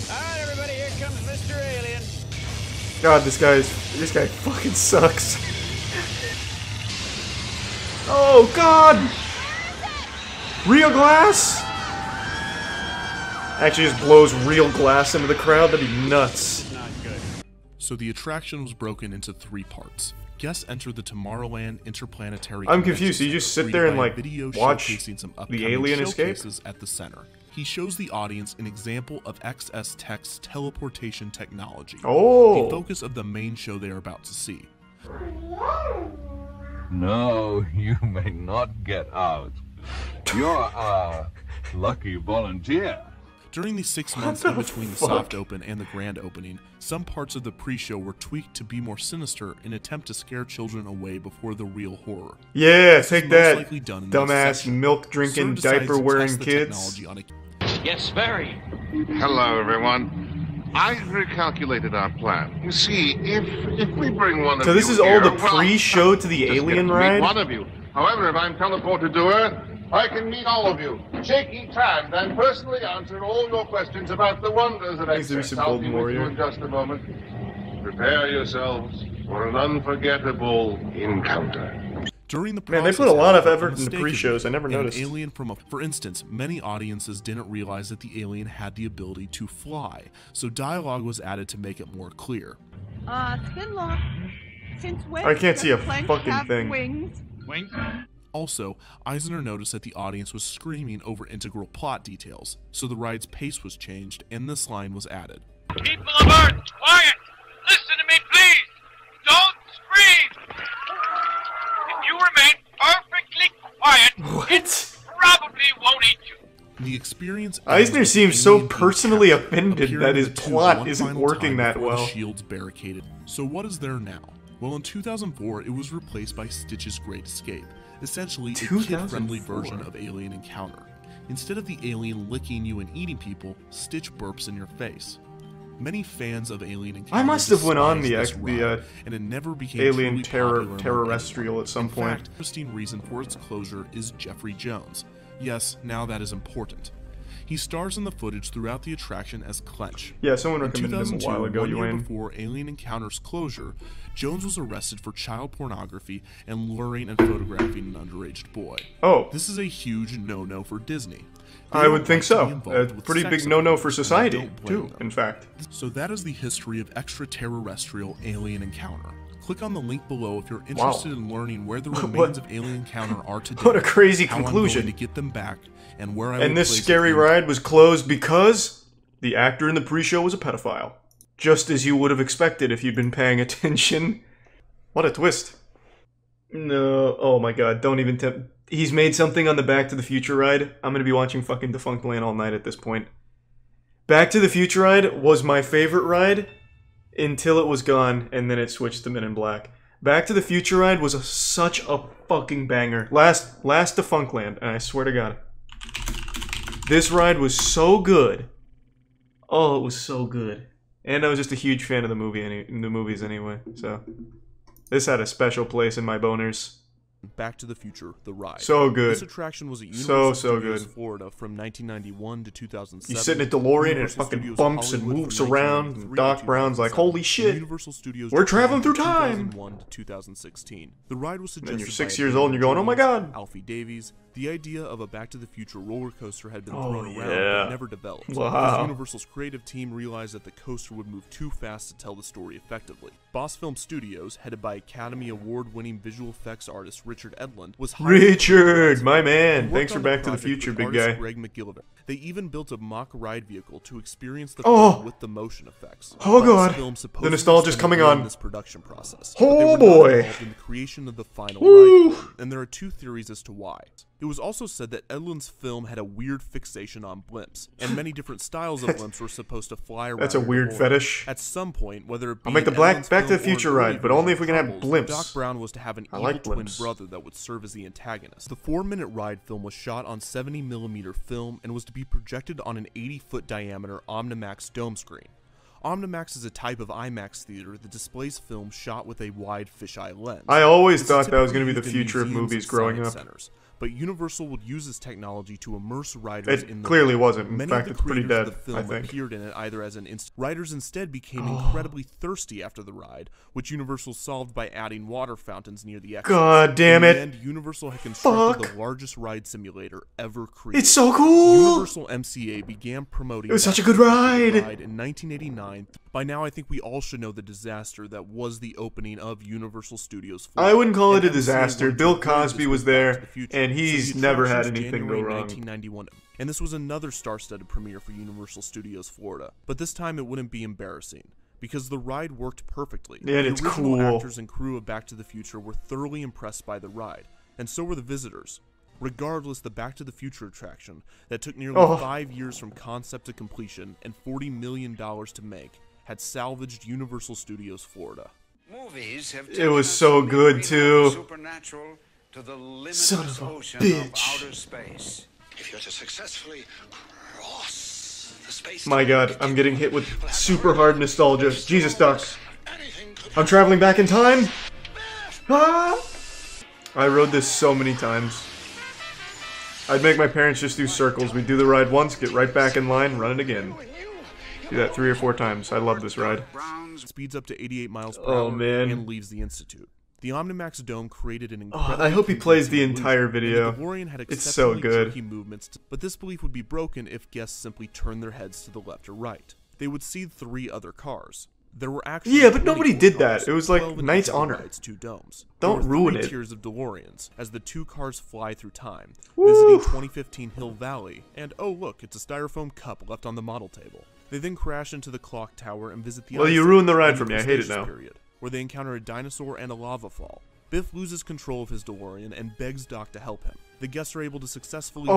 Alright, everybody, here comes Mr. Alien. God, this guy fucking sucks. Oh God! Real glass? Actually, just blows real glass into the crowd. That'd be nuts. So the attraction was broken into 3 parts. Guests enter the Tomorrowland Interplanetary. I'm confused. So you just sit there and like watch some the alien escape? At the center. He shows the audience an example of XS Tech's teleportation technology. Oh. The focus of the main show they are about to see. No, you may not get out. You're a lucky volunteer. During the 6 months in between the soft open and the grand opening, some parts of the pre-show were tweaked to be more sinister in an attempt to scare children away before the real horror. Yeah, take that, dumbass milk-drinking, diaper-wearing kids. Yes, very. Hello, everyone. I recalculated our plan. You see, if we bring one of you So this is all the pre-show to the alien ride? One of you. However, if I'm teleported to Earth, I can meet all of you, shake each hand, and personally answer all your questions about the wonders of XS. I'll be with you in just a moment. Prepare yourselves for an unforgettable encounter. During the Man, they put a lot of effort in the pre-shows. I never noticed. Alien for instance, many audiences didn't realize that the alien had the ability to fly, so dialogue was added to make it more clear. Spinlock. Since when I can't see a does Cringe fucking have thing. Wings? Also, Eisner noticed that the audience was screaming over integral plot details, so the ride's pace was changed and this line was added. People of Earth, quiet! Listen to me, please! Don't scream! If you remain perfectly quiet, it probably won't eat you. The experience. Eisner seems so personally offended that his plot isn't working that well. The shields barricaded. So what is there now? Well, in 2004, it was replaced by Stitch's Great Escape, essentially a kid-friendly version of Alien Encounter. Instead of the alien licking you and eating people, Stitch burps in your face. Many fans of Alien Encounter I must have went on and it never became Alien truly Terrestrial at some point. In fact, the interesting reason for its closure is Jeffrey Jones. Yes, now that is important. He stars in the footage throughout the attraction as Clench. Yeah, someone recommended him a while ago, one year Ewan. before Alien Encounter's closure, Jones was arrested for child pornography and luring and photographing an underage boy. Oh. This is a huge no-no for Disney. I would think so. A pretty big no-no for society, too, in fact. So that is the history of extraterrestrial Alien Encounter. Click on the link below if you're interested in learning where the remains of Alien Encounter are today. What a crazy how conclusion. I'm going to get them back, and where I And this scary ride was closed because the actor in the pre-show was a pedophile. Just as you would have expected if you'd been paying attention. What a twist. No, oh my god, don't even tempt. He's made something on the Back to the Future ride. I'm gonna be watching fucking Defunctland all night at this point. Back to the Future ride was my favorite ride until it was gone, and then it switched to Men in Black. Back to the Future ride was such a fucking banger. Last Defunctland, and I swear to god. This ride was so good. Oh, it was so good. And I was just a huge fan of the movies anyway, so this had a special place in my boners. Back to the Future, the ride. So good. This attraction was at Universal so Studios, good. Florida from 1991 to 2007. You sit in a DeLorean and it fucking bumps and moves around, and Doc Brown's like, holy shit, Universal Studios we're traveling through time! 2001 to 2016. The ride was suggested And you're 6 by years old and you're going, oh my god! Alfie Davies. The idea of a Back to the Future roller coaster had been thrown around but never developed. Wow. Because Universal's creative team realized that the coaster would move too fast to tell the story effectively. Boss Film Studios, headed by Academy Award-winning visual effects artist Richard Edlund, was Richard, my man! Thanks for Back to the Future, big guy. Greg McGillivray. They even built a mock ride vehicle to experience the film with the motion effects. Oh god, the nostalgia's coming on. This production process. Oh boy! In the creation of the final ride, and there are two theories as to why. It was also said that Edlund's film had a weird fixation on blimps, and many different styles of blimps were supposed to fly around. That's a weird fetish. At some point, whether it be I'll make the Back to the Future ride, but only if we can have blimps. Doc Brown was to have an evil twin brother that would serve as the antagonist. The 4-minute ride film was shot on 70mm film and was to be projected on an 80-foot diameter Omnimax dome screen. Omnimax is a type of IMAX theater that displays film shot with a wide fisheye lens. I always thought that was going to be the future of movies growing up. But Universal would use this technology to immerse riders in the clearly wasn't. In Many fact, of it's the pretty creators dead, of the film I think. appeared in it either as an riders instead became incredibly thirsty after the ride, which Universal solved by adding water fountains near the exits. God damn it. In the end, Universal had constructed the largest ride simulator ever created. It's so cool! Universal MCA began promoting it was such a good ride! In 1989 1989. By now, I think we all should know the disaster that was the opening of Universal Studios Florida. I wouldn't call it a disaster. Bill Cosby was there, and he's never had anything go wrong. 1991. And this was another star-studded premiere for Universal Studios Florida. But this time it wouldn't be embarrassing, because the ride worked perfectly. Yeah, and it's the original cool. Actors and crew of Back to the Future were thoroughly impressed by the ride, and so were the visitors. Regardless, the Back to the Future attraction that took nearly 5 years from concept to completion and $40 million to make had salvaged Universal Studios Florida. Movies have It was so good too. supernatural to the Son limitless of a ocean bitch. of outer space. If you're to successfully cross the space, My god, I'm getting hit with super hard nostalgia. Jesus, Doc. I'm traveling back in time? Ah! I rode this so many times. I'd make my parents just do circles. We'd do the ride once, get right back in line, run it again. Do that 3 or 4 times. I love this ride. Speeds up to 88 miles per Oh, hour man. and leaves the Institute. The Omnimax Dome created an incredible... I hope he plays the entire video. The DeLorean had It's so exceptionally good. jerky movements, but this belief would be broken if guests simply turned their heads to the left or right. They would see 3 other cars. There were actually Yeah, but nobody 24 did cars, that. It was like 12 Knight's individual Honor. rides, 2 domes. Don't There were ruin 3 it. tiers of DeLoreans as the 2 cars fly through time, Woo. visiting 2015 Hill Valley, and oh look, it's a styrofoam cup left on the model table. They then crash into the clock tower and visit the Well, you Ice ruined the Age ride and for me. I the hate it Cretaceous now. period, where they encounter a dinosaur and a lava fall. Biff loses control of his DeLorean and begs Doc to help him. The guests are able to successfully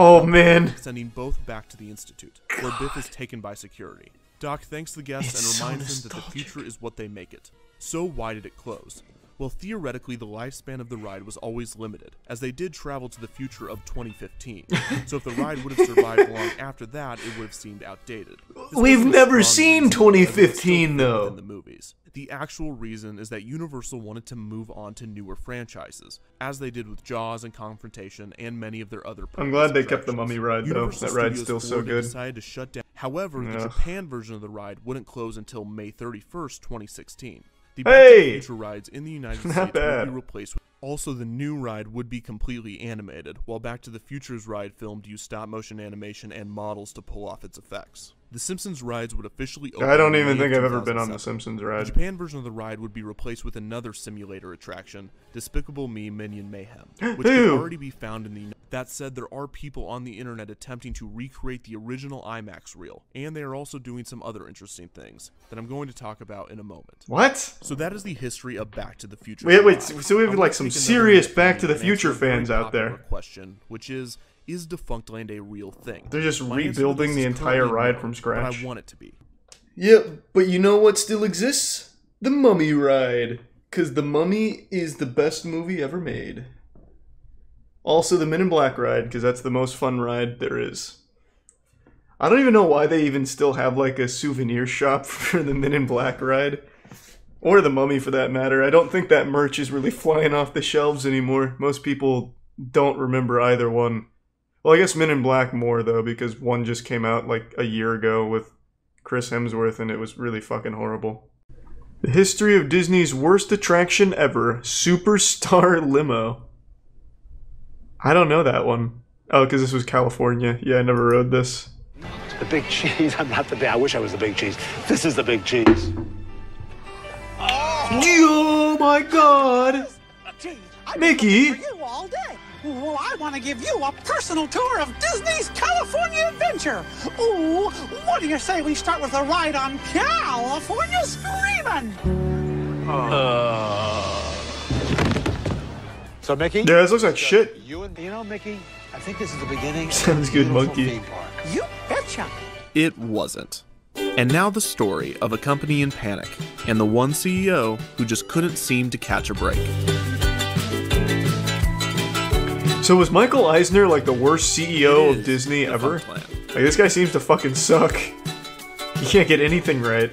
sending both back to the Institute, where Biff is taken by security. Doc thanks the guests and reminds them that the future is what they make it. So why did it close? Well, theoretically, the lifespan of the ride was always limited, as they did travel to the future of 2015. So if the ride would have survived long after that, it would have seemed outdated. We've never seen 2015 though. In the movies. The actual reason is that Universal wanted to move on to newer franchises, as they did with Jaws and Confrontation and many of their other I'm glad they kept the Mummy ride though. Universal That ride's Studios still so Florida good. decided to shut down. However, the Ugh. Japan version of the ride wouldn't close until May 31st, 2016. The Hey! Back to the Future rides in the United Not States bad. would be replaced with... Also, the new ride would be completely animated, while Back to the Future's ride filmed used stop-motion animation and models to pull off its effects. The Simpsons rides would officially open I don't in even May think of I've ever been on the 2007. Simpsons The ride. Japan version of the ride would be replaced with another simulator attraction, Despicable Me Minion Mayhem, which can Ew. already be found in the... That said, there are people on the internet attempting to recreate the original IMAX reel, and they are also doing some other interesting things that I'm going to talk about in a moment. What? So that is the history of Back to the Future. Wait, ride. so we have I like want to some take another serious minute Back to the and Future answer a very fans out popular there. question, which is Defunct a real thing? They're just My answer to rebuilding this the is entire currently ride no, from but scratch. I want it to be. Yeah, but you know what still exists? The Mummy ride. Because The Mummy is the best movie ever made. Also the Men in Black ride, because that's the most fun ride there is. I don't even know why they even still have like a souvenir shop for the Men in Black ride. Or the Mummy for that matter. I don't think that merch is really flying off the shelves anymore. Most people don't remember either one. Well, I guess Men in Black more though, because one just came out like a year ago with Chris Hemsworth and it was really fucking horrible. The history of Disney's worst attraction ever, Superstar Limo. I don't know that one. Oh, because this was California. Yeah, I never rode this. The big cheese. I'm not the big. I wish I was the big cheese. This is the big cheese. Oh my god! Mickey! For you all day. Well, I want to give you a personal tour of Disney's California Adventure. Ooh, what do you say we start with a ride on California Screamin'? So, Mickey? Yeah, this looks like shit. You know, Mickey, I think this is the beginning. Sounds good, monkey. You betcha. It wasn't. And now the story of a company in panic, and the one CEO who just couldn't seem to catch a break. So was Michael Eisner like the worst CEO of Disney ever? Like, this guy seems to fucking suck. He can't get anything right.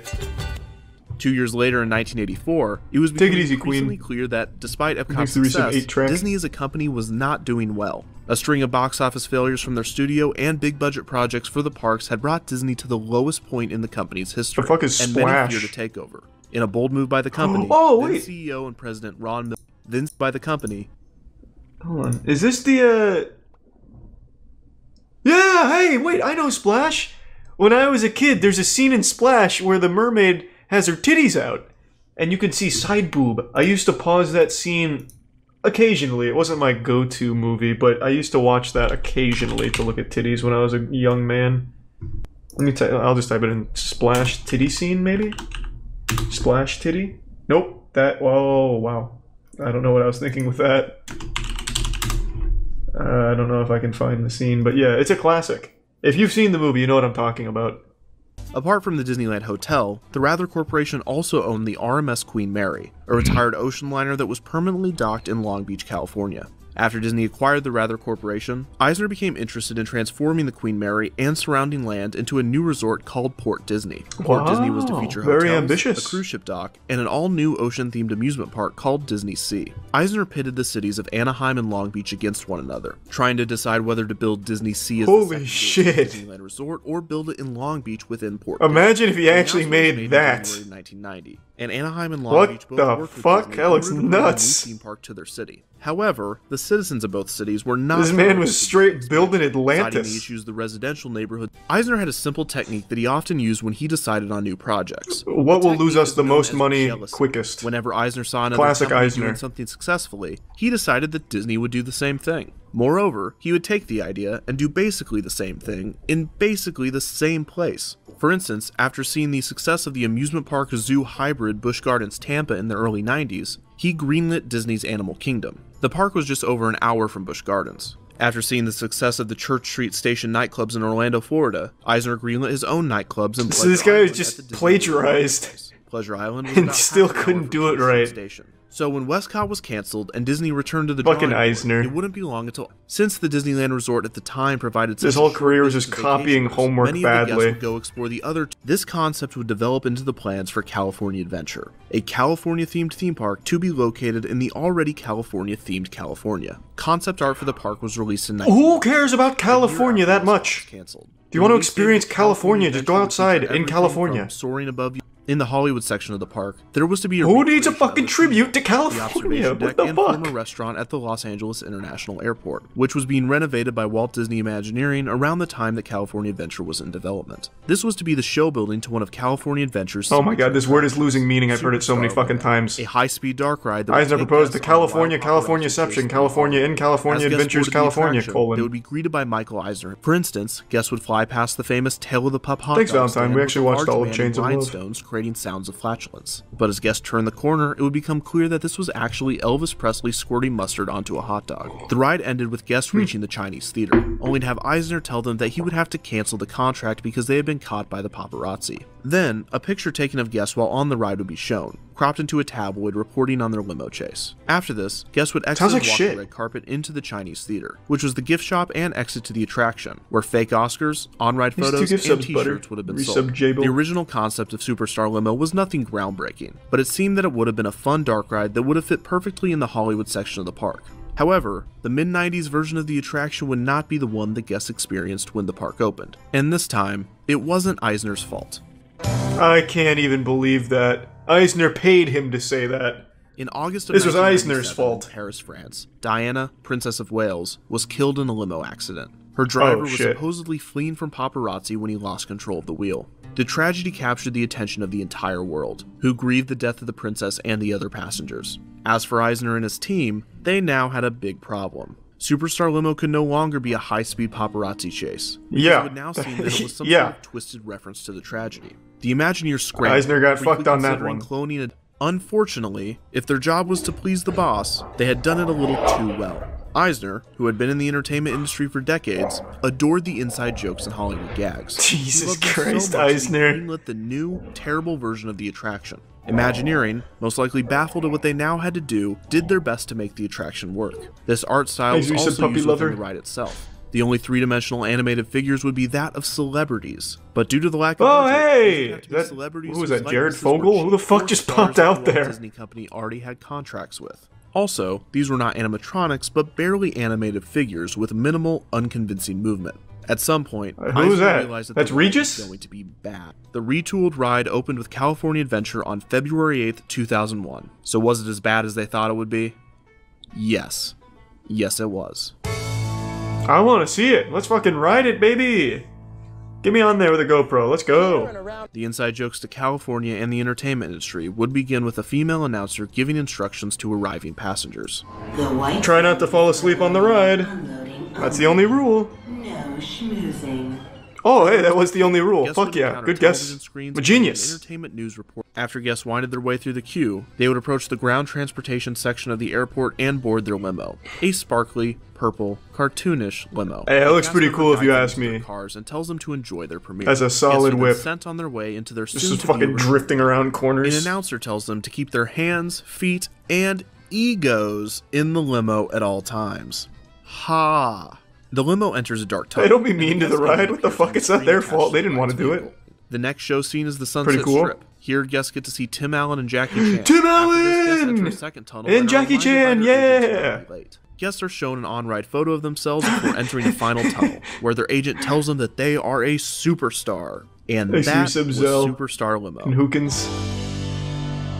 2 years later in 1984, it was Take it becoming easy, increasingly Queen. clear that despite Epcot's Thanks to recent success, 8-track. Disney as a company was not doing well. A string of box office failures from their studio and big budget projects for the parks had brought Disney to the lowest point in the company's history, The fuck is and many Splash? feared to take over. In a bold move by the company, Oh, then wait. CEO and President Ron Miller, then by the company. Hold on. Is this the, Yeah, hey, wait, I know Splash. when I was a kid, there's a scene in Splash where the mermaid has her titties out, and you can see side boob. I used to pause that scene occasionally. It wasn't my go-to movie, but I used to watch that occasionally to look at titties when I was a young man. Let me I'll just type it in. Splash titty scene, maybe? Splash titty? Nope. That. Whoa, wow. I don't know what I was thinking with that. I don't know if I can find the scene, but yeah, it's a classic. If you've seen the movie, you know what I'm talking about. Apart from the Disneyland Hotel, the Rather Corporation also owned the RMS Queen Mary, a retired ocean liner that was permanently docked in Long Beach, California. After Disney acquired the Rather Corporation, Eisner became interested in transforming the Queen Mary and surrounding land into a new resort called Port Disney. Port Disney was to feature hotels, very ambitious. a cruise ship dock, and an all-new ocean-themed amusement park called Disney Sea. Eisner pitted the cities of Anaheim and Long Beach against one another, trying to decide whether to build Disney Sea as the second Disneyland resort or build it in Long Beach within Port Disney. Imagine if he actually made that. In 1990, and Anaheim and Long Beach both worked with Disney That looks in order to nuts. bring a new theme park to their city. However, the citizens of both cities were not. This man was straight building Atlantis. Citing the issues the residential neighborhood. Eisner had a simple technique that he often used when he decided on new projects. What will lose us the most money quickest? Whenever Eisner saw another Classic company Eisner. doing something successfully, he decided that Disney would do the same thing. Moreover, he would take the idea and do basically the same thing in basically the same place. For instance, after seeing the success of the amusement park zoo hybrid Busch Gardens Tampa in the early 90s, he greenlit Disney's Animal Kingdom. The park was just over an hour from Busch Gardens. After seeing the success of the Church Street Station nightclubs in Orlando, Florida, Eisner greenlit his own nightclubs in So this guy was just plagiarized. Pleasure Island was and about still half an hour couldn't from do it Church Street right. Station. So when Westcott was cancelled and Disney returned to the Fucking drawing board, Eisner. it wouldn't be long until, since the Disneyland Resort at the time provided such His whole career was just copying homework many of the guests badly. would go explore the other. This concept would develop into the plans for California Adventure, a California-themed theme park to be located in the already California-themed California. Concept art for the park was released in Who cares about California that much? Canceled. Do you want to experience California? Just go outside in California. Soaring above you. In the Hollywood section of the park, there was to be a Who needs a fucking tribute to the California? observation What deck the and fuck? former restaurant at the Los Angeles International Airport, which was being renovated by Walt Disney Imagineering around the time that California Adventure was in development. This was to be the show building to one of California Adventure's. Oh my god, this word is losing meaning. I've heard it so many fucking times. A high-speed dark ride that Eisner would take proposed the guests on a wild California, Californiaception, California in California As guests Adventures, boarded the California, attraction, They would be greeted by Michael Eisner. For instance, guests would fly past the famous Tail of the Pup hot Thanks, dog Valentine. stand We with actually a watched large all of man in Chains of Love. rhinestones creating sounds of flatulence. But as guests turned the corner, it would become clear that this was actually Elvis Presley squirting mustard onto a hot dog. The ride ended with guests reaching the Chinese theater, only to have Eisner tell them that he would have to cancel the contract because they had been caught by the paparazzi. Then, a picture taken of guests while on the ride would be shown, cropped into a tabloid reporting on their limo chase. After this, guests would exit and walk the red carpet into the Chinese theater, which was the gift shop and exit to the attraction, where fake Oscars, on-ride photos, and t-shirts would have been sold. The original concept of Superstar Limo was nothing groundbreaking, but it seemed that it would have been a fun dark ride that would have fit perfectly in the Hollywood section of the park. However, the mid-90s version of the attraction would not be the one that guests experienced when the park opened. And this time, it wasn't Eisner's fault. I can't even believe that. Eisner paid him to say that. In August of This was Eisner's 1997, fault. in Paris, France, Diana, Princess of Wales, was killed in a limo accident. Her driver was supposedly fleeing from paparazzi when he lost control of the wheel. The tragedy captured the attention of the entire world, who grieved the death of the princess and the other passengers. As for Eisner and his team, they now had a big problem. Superstar Limo could no longer be a high-speed paparazzi chase. Yeah. It would now seem that it was some sort of twisted reference to the tragedy. The Imagineers scrambled. Eisner got briefly fucked on that considering one. Cloning it. Unfortunately, if their job was to please the boss, they had done it a little too well. Eisner, who had been in the entertainment industry for decades, adored the inside jokes and Hollywood gags. Jesus He loved them Christ, so much that he Eisner. greenlit the new, terrible version of the attraction. Imagineering, most likely baffled at what they now had to do, did their best to make the attraction work. This art style was also used within the ride itself. The only three-dimensional animated figures would be that of celebrities, but due to the lack of budget, who was that, Jared Fogle? Who the fuck just popped out there? Disney Company already had contracts with. Also, these were not animatronics, but barely animated figures with minimal, unconvincing movement. At some point, who was that? realized that That's the ride Regis? was going to be bad. The retooled ride opened with California Adventure on February 8th, 2001. So was it as bad as they thought it would be? Yes. Yes, it was. I want to see it. Let's fucking ride it, baby. Get me on there with a GoPro. Let's go. The inside jokes to California and the entertainment industry would begin with a female announcer giving instructions to arriving passengers. Try not to fall asleep on the ride. That's the only rule. No schmoozing. Oh, hey, that was the only rule. Guests Fuck would yeah, encounter good television guess. screens A and genius. an entertainment news report. After guests winded their way through the queue, they would approach the ground transportation section of the airport and board their limo. A sparkly, purple, cartoonish limo. Hey, it looks pretty cool if you ask me. Cars and tells them to enjoy their premiere. Has a solid Guests whip. Sent on their way into their This is fucking soon-to-be drifting around An corners. announcer tells them to keep their hands, feet, and egos in the limo at all times. Ha! The limo enters a dark tunnel. Hey, don't be mean to the ride. What the fuck? It's not their fault. They didn't want to do it. The next show scene is the Sunset Pretty cool. Strip. Here, guests get to see Tim Allen and Jackie Chan. Tim After this, guests Allen! enter a second tunnel And are Jackie reminded by Chan, their agents yeah! to be late. Guests are shown an on-ride photo of themselves before entering the final tunnel, where their agent tells them that they are a superstar. And Hey, that Sue was Subzel Superstar Limo. And Hookins.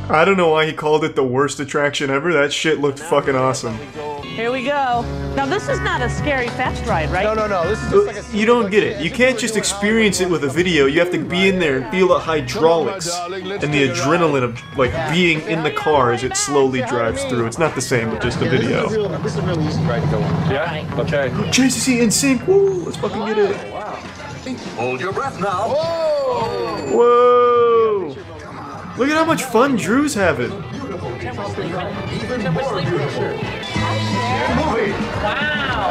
I don't know why he called it the worst attraction ever. That shit looked fucking awesome. Here we go. Now this is not a scary fast ride, right? No. This is just like a... You don't get it. You can't just experience it with a video. You have to be in there and feel the hydraulics and the adrenaline of like being in the car as it slowly drives through. It's not the same with just a video. This is a real easy ride to go on. Yeah? Okay. JCC in sync. Woo! Let's fucking get it. Hold your breath now. Whoa! Look at how much fun Drew's having.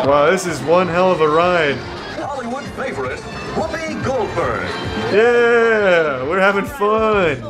Wow, this is one hell of a ride. Hollywood favorite, Whoopi Goldberg. Yeah, we're having fun.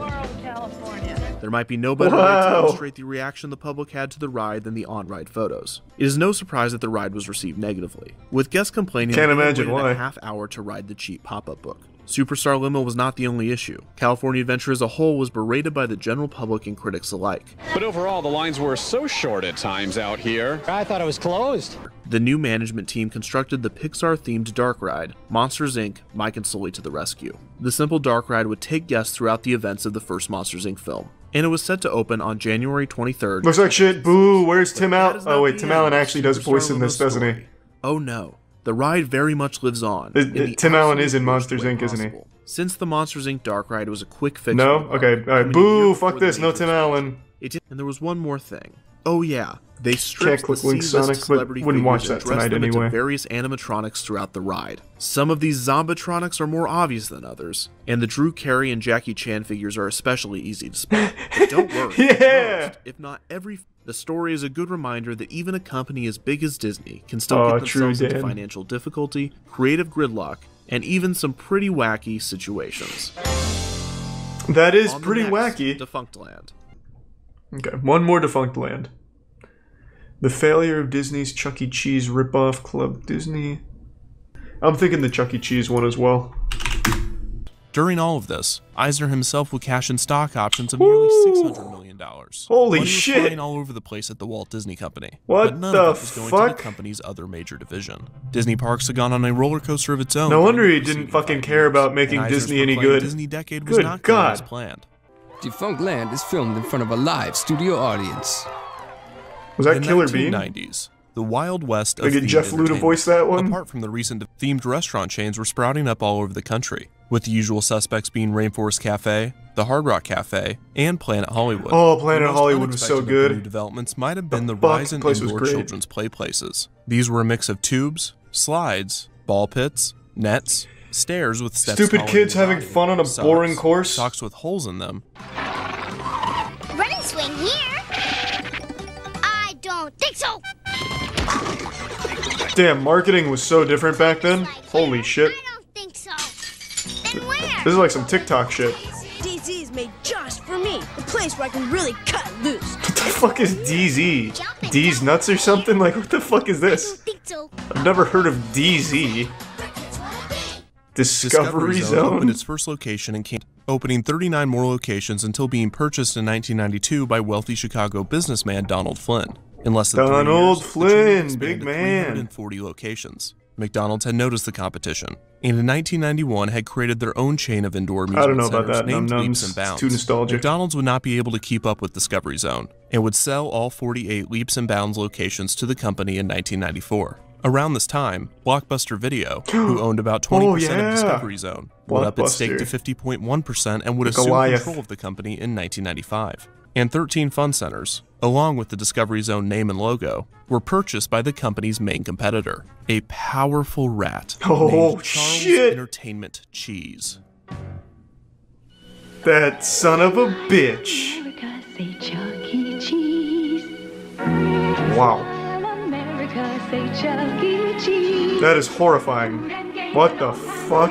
There might be no better way Wow. to illustrate the reaction the public had to the ride than the on-ride photos. It is no surprise that the ride was received negatively, with guests complaining Can't that they imagine waited why. a half hour to ride the cheap pop-up book. Superstar Limo was not the only issue. California Adventure as a whole was berated by the general public and critics alike. But overall, the lines were so short at times out here. I thought it was closed. The new management team constructed the Pixar-themed dark ride, Monsters, Inc. Mike and Sully to the rescue. The simple dark ride would take guests throughout the events of the first Monsters, Inc. film, and it was set to open on January 23rd. Looks like shit. Boo. Where's Tim Allen? Oh wait, Tim Allen actually does voice in this, doesn't he? Oh no. The ride very much lives on. Tim Allen is in Monsters, Inc., isn't he? Since the Monsters, Inc. dark ride was a quick fix. No? Okay. Alright. Boo. Fuck this. No Tim Allen. And there was one more thing. Oh yeah. They Can't stripped the click link C-list Sonic, but celebrity wouldn't watch figures that and dressed tonight them into anyway. various animatronics throughout the ride. Some of these zombatronics are more obvious than others, and the Drew Carey and Jackie Chan figures are especially easy to spot. But don't worry. Yeah! Most, if not every... The story is a good reminder that even a company as big as Disney can still get true, themselves into Dan. financial difficulty, creative gridlock, and even some pretty wacky situations. That is On the pretty next, wacky. Defunct Land. Okay, one more Defunct Land. The failure of Disney's Chuck E. Cheese ripoff Club Disney. I'm thinking the Chuck E. Cheese one as well. During all of this, Eisner himself would cash in stock options of nearly $600 million. Holy Money shit. was flying all over the place at the Walt Disney Company. What but none the of it was going to fuck? the company's other major division. Disney Parks had gone on a roller coaster of its own. No wonder during he the didn't preceding fucking 5 care years, about making and Eisner's Disney any proclaimed good. Disney decade was Good not going as God. planned. Defunct Land is filmed in front of a live studio audience. Was that In Killer the Bean? 1990s, the Wild West of They get themed Jeff Lu to entertainment, voice that one? apart from the recent themed restaurant chains, were sprouting up all over the country, with the usual suspects being Rainforest Cafe, the Hard Rock Cafe, and Planet Hollywood. Oh, Planet The most Hollywood was so unexpected of the good. New developments might have been the fuck? rise in Place was indoor great. children's play places. These were a mix of tubes, slides, ball pits, nets, stairs with steps Stupid taller kids than having body, fun on a socks, boring course? socks with holes in them, Running swing here? I don't think so. Damn, marketing was so different back then. Holy shit. Think so. Then where? This is like some TikTok shit. DZ is made just for me. The place where I can really cut loose. What the fuck is DZ? D's nuts or something? Like, what the fuck is this? I've never heard of DZ. Discovery Zone? opened its first location and came opening 39 more locations until being purchased in 1992 by wealthy Chicago businessman Donald Flynn. In less than 3 Donald years, Flynn, the chain expanded big to man. 340 locations. McDonald's had noticed the competition, and in 1991 had created their own chain of indoor amusement I don't know about centers that, named Num Leaps Nums. and Bounds. Too nostalgic. McDonald's would not be able to keep up with Discovery Zone, and would sell all 48 Leaps and Bounds locations to the company in 1994. Around this time, Blockbuster Video, who owned about 20% of Discovery Zone, put up its stake to 50.1% and would assume control of the company in 1995. And 13 fun centers, along with the Discovery Zone name and logo, were purchased by the company's main competitor, a powerful rat named Charles Entertainment Cheese. That son of a bitch. Wow. That is horrifying. What the fuck?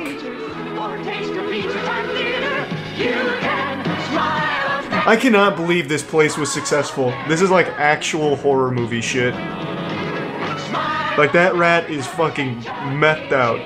I cannot believe this place was successful. This is like actual horror movie shit. Like that rat is fucking methed out.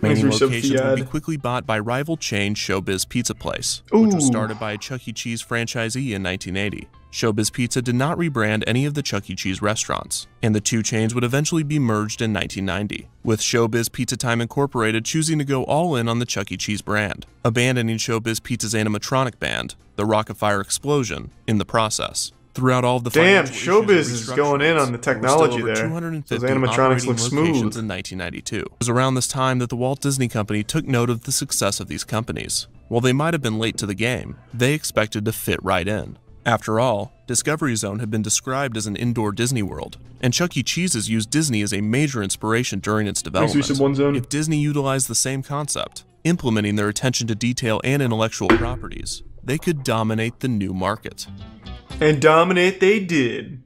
Many locations would be quickly bought by rival chain Showbiz Pizza Place, which was started by a Chuck E. Cheese franchisee in 1980. Showbiz Pizza did not rebrand any of the Chuck E. Cheese restaurants, and the two chains would eventually be merged in 1990, with Showbiz Pizza Time Incorporated choosing to go all in on the Chuck E. Cheese brand, abandoning Showbiz Pizza's animatronic band, the Rockafire Explosion, in the process. Throughout all of the Showbiz is going in on the technology there. 250 those animatronics look smooth. Locations in 1992. It was around this time that the Walt Disney Company took note of the success of these companies. While they might have been late to the game, they expected to fit right in. After all, Discovery Zone had been described as an indoor Disney World, and Chuck E. Cheese's used Disney as a major inspiration during its development. If Disney utilized the same concept, implementing their attention to detail and intellectual properties, they could dominate the new market. And dominate they did.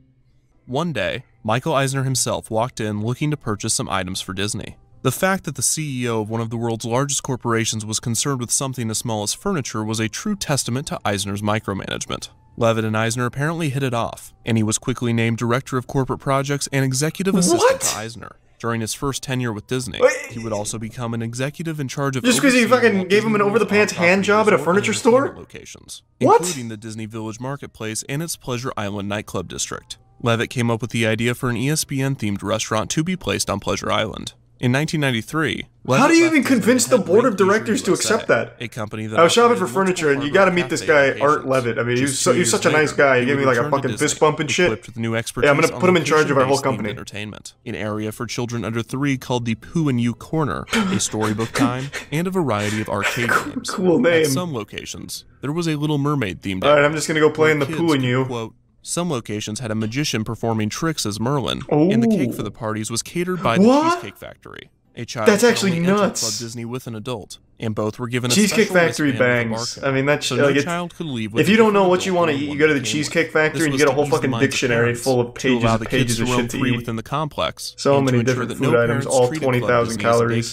One day, Michael Eisner himself walked in looking to purchase some items for Disney. The fact that the CEO of one of the world's largest corporations was concerned with something as small as furniture was a true testament to Eisner's micromanagement. Levitt and Eisner apparently hit it off, and he was quickly named Director of Corporate Projects and Executive Assistant to Eisner. During his first tenure with Disney, he would also become an executive in charge of just because he fucking gave him an over-the-pants hand job at a furniture store? Locations, including the Disney Village Marketplace and its Pleasure Island nightclub district. Levitt came up with the idea for an ESPN-themed restaurant to be placed on Pleasure Island. In 1993, how do you even convince the board of directors to accept that? A company that I was shopping for furniture, and you got to meet this guy, Art Levitt. I mean, he's such a nice guy. He gave me like a fucking fist bump and shit. Yeah, I'm gonna put him in charge of our whole company. Entertainment, an area for children under 3 called the Pooh and You Corner, a storybook time, and a variety of arcade games. Cool name. At some locations, there was a Little Mermaid themed. All right, I'm just gonna go play in the Pooh and You. Quote, some locations had a magician performing tricks as Merlin, and the cake for the parties was catered by the Cheesecake Factory. A child that's actually nuts. Club Disney with an adult, and both were given a Cheesecake special Factory bangs. I mean, that's so no child could leave with if you don't know what you want to eat, you go to the Cheesecake Factory and you get a whole fucking dictionary full of pages and pages of shit to eat. Within the complex, so many different food items, all 20,000 calories.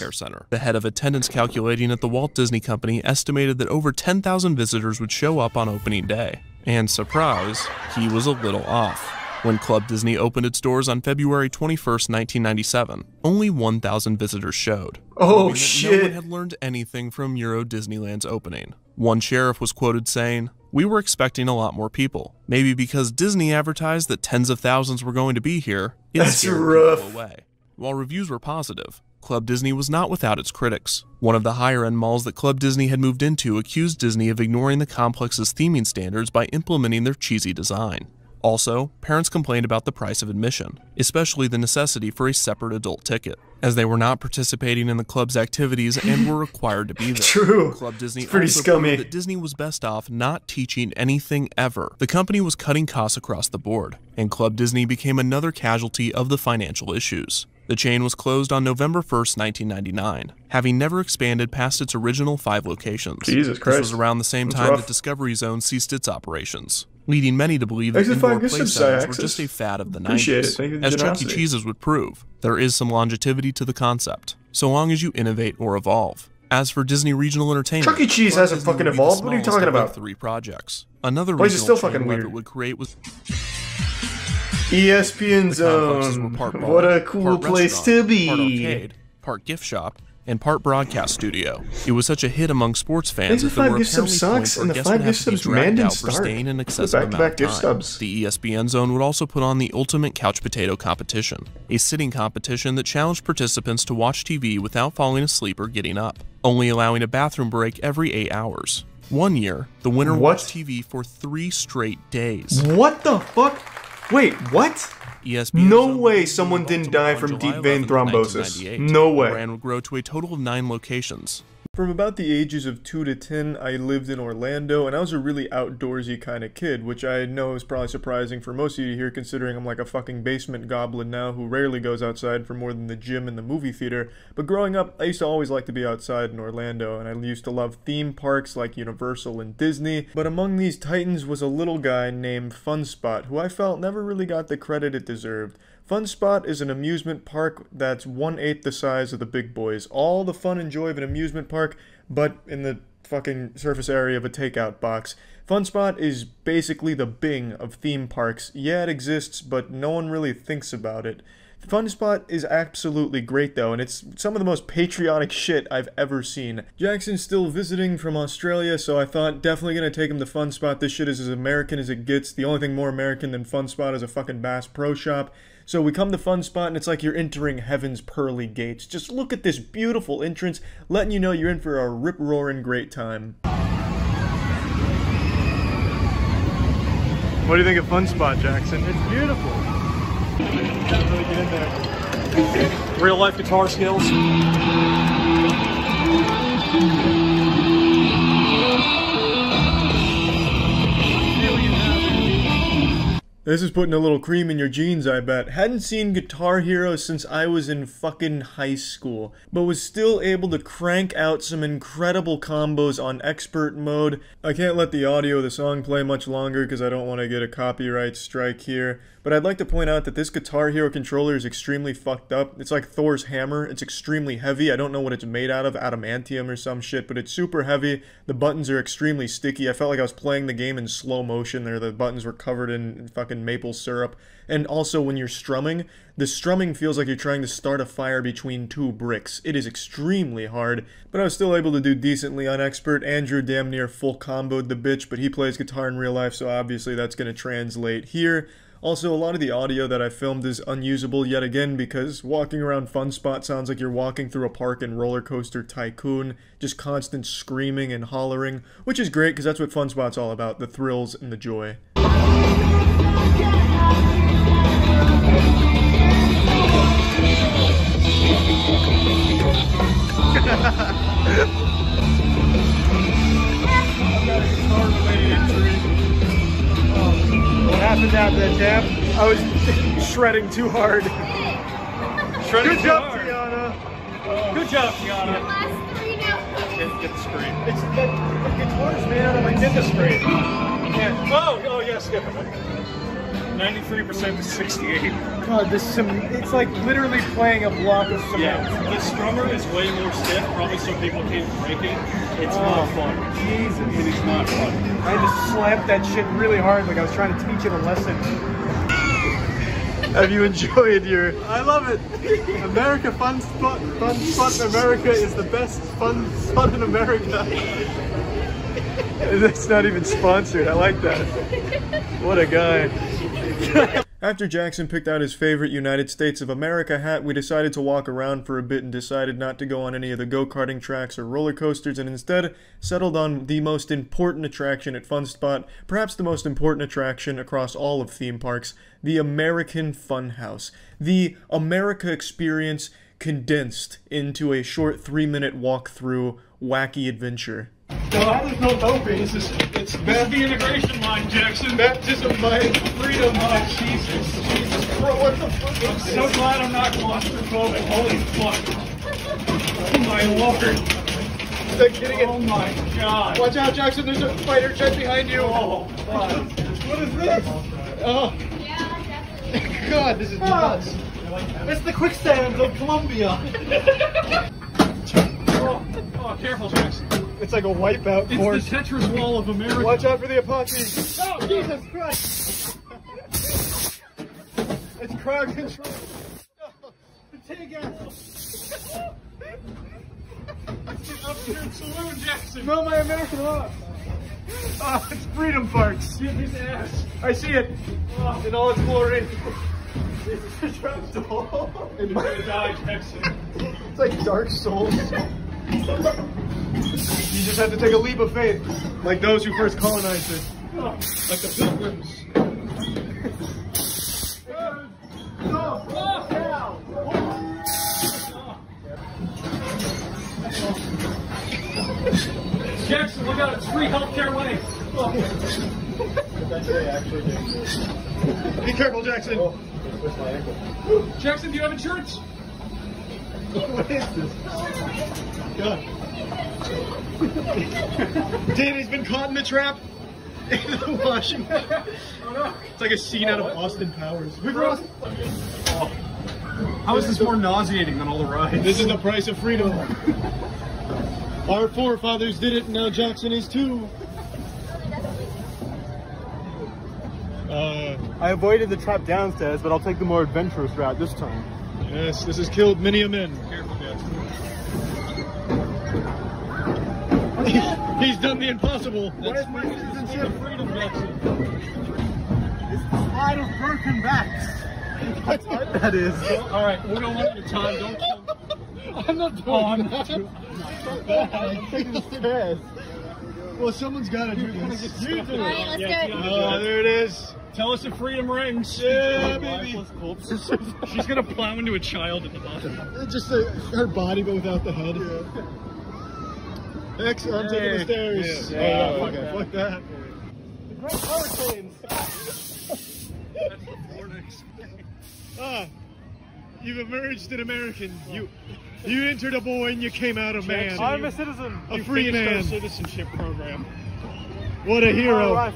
The head of attendance calculating at the Walt Disney Company estimated that over 10,000 visitors would show up on opening day. And surprise, he was a little off. When Club Disney opened its doors on February 21st, 1997, only 1,000 visitors showed. Oh shit! No one had learned anything from Euro Disneyland's opening. One sheriff was quoted saying, "We were expecting a lot more people. Maybe because Disney advertised that tens of thousands were going to be here, it scared people away." While reviews were positive, Club Disney was not without its critics. One of the higher-end malls that Club Disney had moved into accused Disney of ignoring the complex's theming standards by implementing their cheesy design. Also, parents complained about the price of admission, especially the necessity for a separate adult ticket, as they were not participating in the club's activities and were required to be there. True. Club Disney it's pretty also scummy. proved that Disney was best off not teaching anything ever. The company was cutting costs across the board, and Club Disney became another casualty of the financial issues. The chain was closed on November 1st, 1999, having never expanded past its original 5 locations. Jesus Christ. This was around the same time that Discovery Zone ceased its operations, leading many to believe that indoor play centers were just a fad of the 90s. As Chuck E. Cheese's would prove, there is some longevity to the concept, so long as you innovate or evolve. As for Disney Regional Entertainment, Chuck E. Cheese hasn't fucking evolved. What are you talking about? 3 projects. Another Why is it still regional fucking chain weird? Levitt would create was ESPN0. What a cool place to be. Part arcade, part gift shop, and part broadcast studio. It was such a hit among sports fans that there were apparently points where guests would have to be dragged out for staying in excessive amount of time. The ESPN Zone would also put on the Ultimate Couch Potato Competition, a sitting competition that challenged participants to watch TV without falling asleep or getting up, only allowing a bathroom break every 8 hours. One year, the winner watched TV for 3 straight days. What the fuck? Wait, what? ESPN No way someone didn't die from deep vein thrombosis. No way. The brand would grow to a total of 9 locations. From about the ages of 2 to 10, I lived in Orlando, and I was a really outdoorsy kind of kid, which I know is probably surprising for most of you here, considering I'm like a fucking basement goblin now who rarely goes outside for more than the gym and the movie theater. But growing up, I used to always like to be outside in Orlando, and I used to love theme parks like Universal and Disney. But among these titans was a little guy named Fun Spot, who I felt never really got the credit it deserved. Fun Spot is an amusement park that's 1/8 the size of the big boys. All the fun and joy of an amusement park, but in the fucking surface area of a takeout box. Fun Spot is basically the Bing of theme parks. Yeah, it exists, but no one really thinks about it. Fun Spot is absolutely great though, and it's some of the most patriotic shit I've ever seen. Jackson's still visiting from Australia, so I thought definitely gonna take him to Fun Spot. This shit is as American as it gets. The only thing more American than Fun Spot is a fucking Bass Pro Shop. So we come to Fun Spot and it's like you're entering heaven's pearly gates. Just look at this beautiful entrance, letting you know you're in for a rip-roaring great time. What do you think of Fun Spot, Jackson? It's beautiful. Gotta really get in there. Real life guitar skills. This is putting a little cream in your jeans, I bet. Hadn't seen Guitar Hero since I was in fucking high school, but was still able to crank out some incredible combos on expert mode. I can't let the audio of the song play much longer because I don't want to get a copyright strike here, but I'd like to point out that this Guitar Hero controller is extremely fucked up. It's like Thor's hammer. It's extremely heavy. I don't know what it's made out of, adamantium or some shit, but it's super heavy. The buttons are extremely sticky. I felt like I was playing the game in slow motion there. The buttons were covered in fucking maple syrup. And also when you're strumming, the strumming feels like you're trying to start a fire between 2 bricks. It is extremely hard, but I was still able to do decently on expert. Andrew damn near full comboed the bitch, but he plays guitar in real life, so obviously that's going to translate here. Also, a lot of the audio that I filmed is unusable yet again because walking around Fun Spot sounds like you're walking through a park in Roller Coaster Tycoon, just constant screaming and hollering, which is great because that's what Fun Spot's all about, the thrills and the joy. What happened after that, champ? I was shredding too hard. Good job, Tiana. Good job, Tiana. Last 3 now. Get the screen. It's the guitar's made out of like the screen. Oh yes, skip it. 93% to 68. God, it's like literally playing a block of cement. Yeah, the strummer is way more stiff, probably so people can't break it. It's not fun. Jesus. It is not fun. I had to slap that shit really hard like I was trying to teach it a lesson. Have you enjoyed your... I love it. America Fun Spot in America is the best fun spot in America. That's not even sponsored. I like that. What a guy. After Jackson picked out his favorite United States of America hat, we decided to walk around for a bit and decided not to go on any of the go-karting tracks or roller coasters and instead settled on the most important attraction at Fun Spot, perhaps the most important attraction across all of theme parks, the American Funhouse. The America experience condensed into a short 3-minute walk-through wacky adventure. There's no doping. It's the integration line, Jackson. Baptism by freedom. Oh, Jesus. Bro, what the fuck? I'm so glad I'm not claustrophobic. Holy fuck. Oh my lord. Oh my god. Watch out, Jackson. There's a fighter jet behind you. Oh, God. What is this? Oh. God, this is nuts. It's the quicksand of Colombia. Oh, careful, Jackson. It's like a wipeout course. It's the Tetris wall of America. Watch out for the Apache. Oh, Jesus Christ. It's crowd control. Oh, the T-gas. It's the upstream saloon, Jackson. Smell my American rock. Oh, it's Freedom Parks. Get his ass. I see it. Oh, in all its glory. It's a trap door. It's gonna die, Jackson. It's like Dark Souls. You just have to take a leap of faith, like those who first colonized it. Like the Pilgrims. Jackson, look out, it's free healthcare way. Oh. Be careful, Jackson. Oh, Jackson, do you have insurance? What is this? God. Danny's been caught in the trap. In the washing. It's like a scene out of Austin Powers. How is this more nauseating than all the rides? This is the price of freedom. Our forefathers did it, and now Jackson is too. I avoided the trap downstairs, but I'll take the more adventurous route this time. Yes, this has killed many a man. Careful, Jackson. He's done the impossible. What is my citizenship? Freedom, Jackson. It's the slide of broken backs. That's what that is. Alright, we're going one at a time. Don't jump. I'm not doing I'm taking the stairs. Well, someone's got to do this. You do it. Alright, let's go. Oh, there it is. Tell us if freedom rings. Yeah, baby. She's gonna plow into a child at the bottom. Just her body, but without the head. Yeah. X, I'm taking the stairs. Yeah. Oh, okay, fuck that. The Great Hurricanes. You've emerged an American. You entered a boy and you came out a man. I'm a citizen. A free man. Citizenship program. What a hero.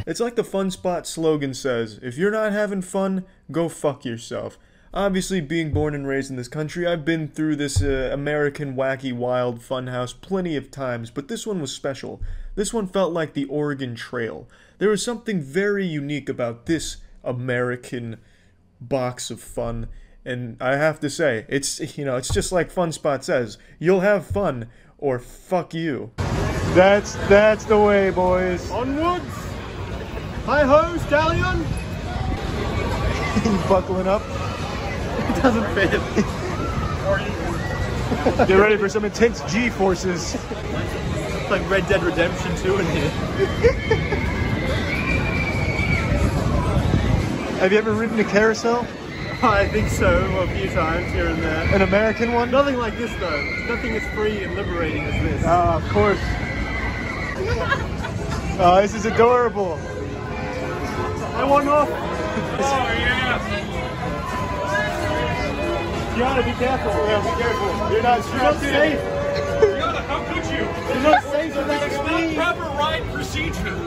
It's like the Fun Spot slogan says, if you're not having fun, go fuck yourself. Obviously, being born and raised in this country, I've been through this American wacky wild funhouse plenty of times, but this one was special. This one felt like the Oregon Trail. There was something very unique about this American box of fun, and I have to say, it's just like Fun Spot says, you'll have fun, or fuck you. That's the way, boys. Onwards! Hi-ho, stallion! He's buckling up. It doesn't fit. Get ready for some intense G-forces. It's like Red Dead Redemption 2 in here. Have you ever ridden a carousel? I think so, a few times here and there. An American one? Nothing like this though. Nothing as free and liberating as this. Ah, of course. Oh, this is adorable. I want off. Oh yeah. Gianna, be careful. Yeah, be careful. You're not strapped in. Safe. Gianna, how could you? You're not safe without It's not proper ride procedure.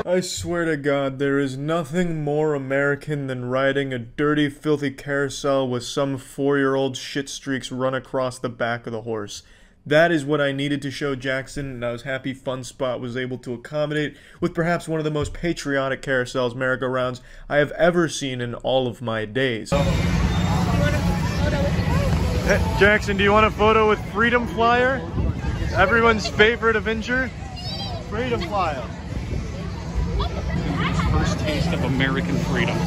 I swear to God, there is nothing more American than riding a dirty, filthy carousel with some 4-year-old shit streaks run across the back of the horse. That is what I needed to show Jackson, and I was happy Fun Spot was able to accommodate with perhaps one of the most patriotic carousels, merry-go-rounds, I have ever seen in all of my days. Jackson, do you want a photo with Freedom Flyer? Everyone's favorite Avenger? Freedom Flyer. First taste of American freedom.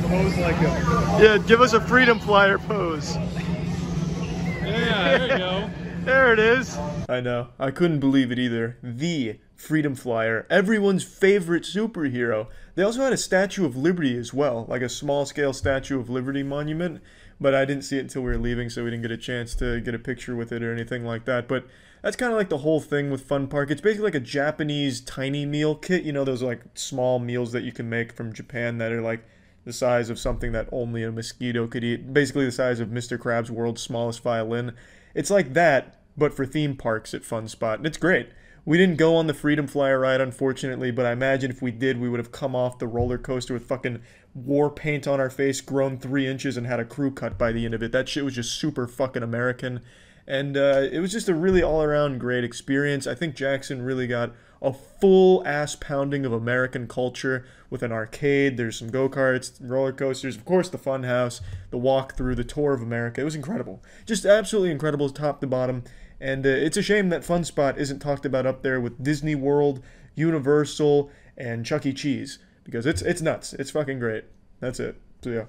Pose like a... Yeah, give us a Freedom Flyer pose. Yeah, there you go. There it is. I know. I couldn't believe it either. The Freedom Flyer, everyone's favorite superhero. They also had a Statue of Liberty as well, like a small-scale Statue of Liberty monument, but I didn't see it until we were leaving, so we didn't get a chance to get a picture with it or anything like that. But that's kind of like the whole thing with Fun Park. It's basically like a Japanese tiny meal kit. You know, those like small meals that you can make from Japan that are like the size of something that only a mosquito could eat. Basically the size of Mr. Krabs' World's Smallest Violin. It's like that, but for theme parks at Fun Spot. And it's great. We didn't go on the Freedom Flyer ride, unfortunately, but I imagine if we did, we would have come off the roller coaster with fucking war paint on our face, grown 3 inches, and had a crew cut by the end of it. That shit was just super fucking American. And it was just a really all-around great experience. I think Jackson really got a full ass pounding of American culture with an arcade. There's some go-karts, roller coasters, of course the fun house, the walk through, the tour of America. It was incredible. Just absolutely incredible top to bottom. And it's a shame that Fun Spot isn't talked about up there with Disney World, Universal, and Chuck E. Cheese. Because it's nuts. It's fucking great. That's it. So yeah.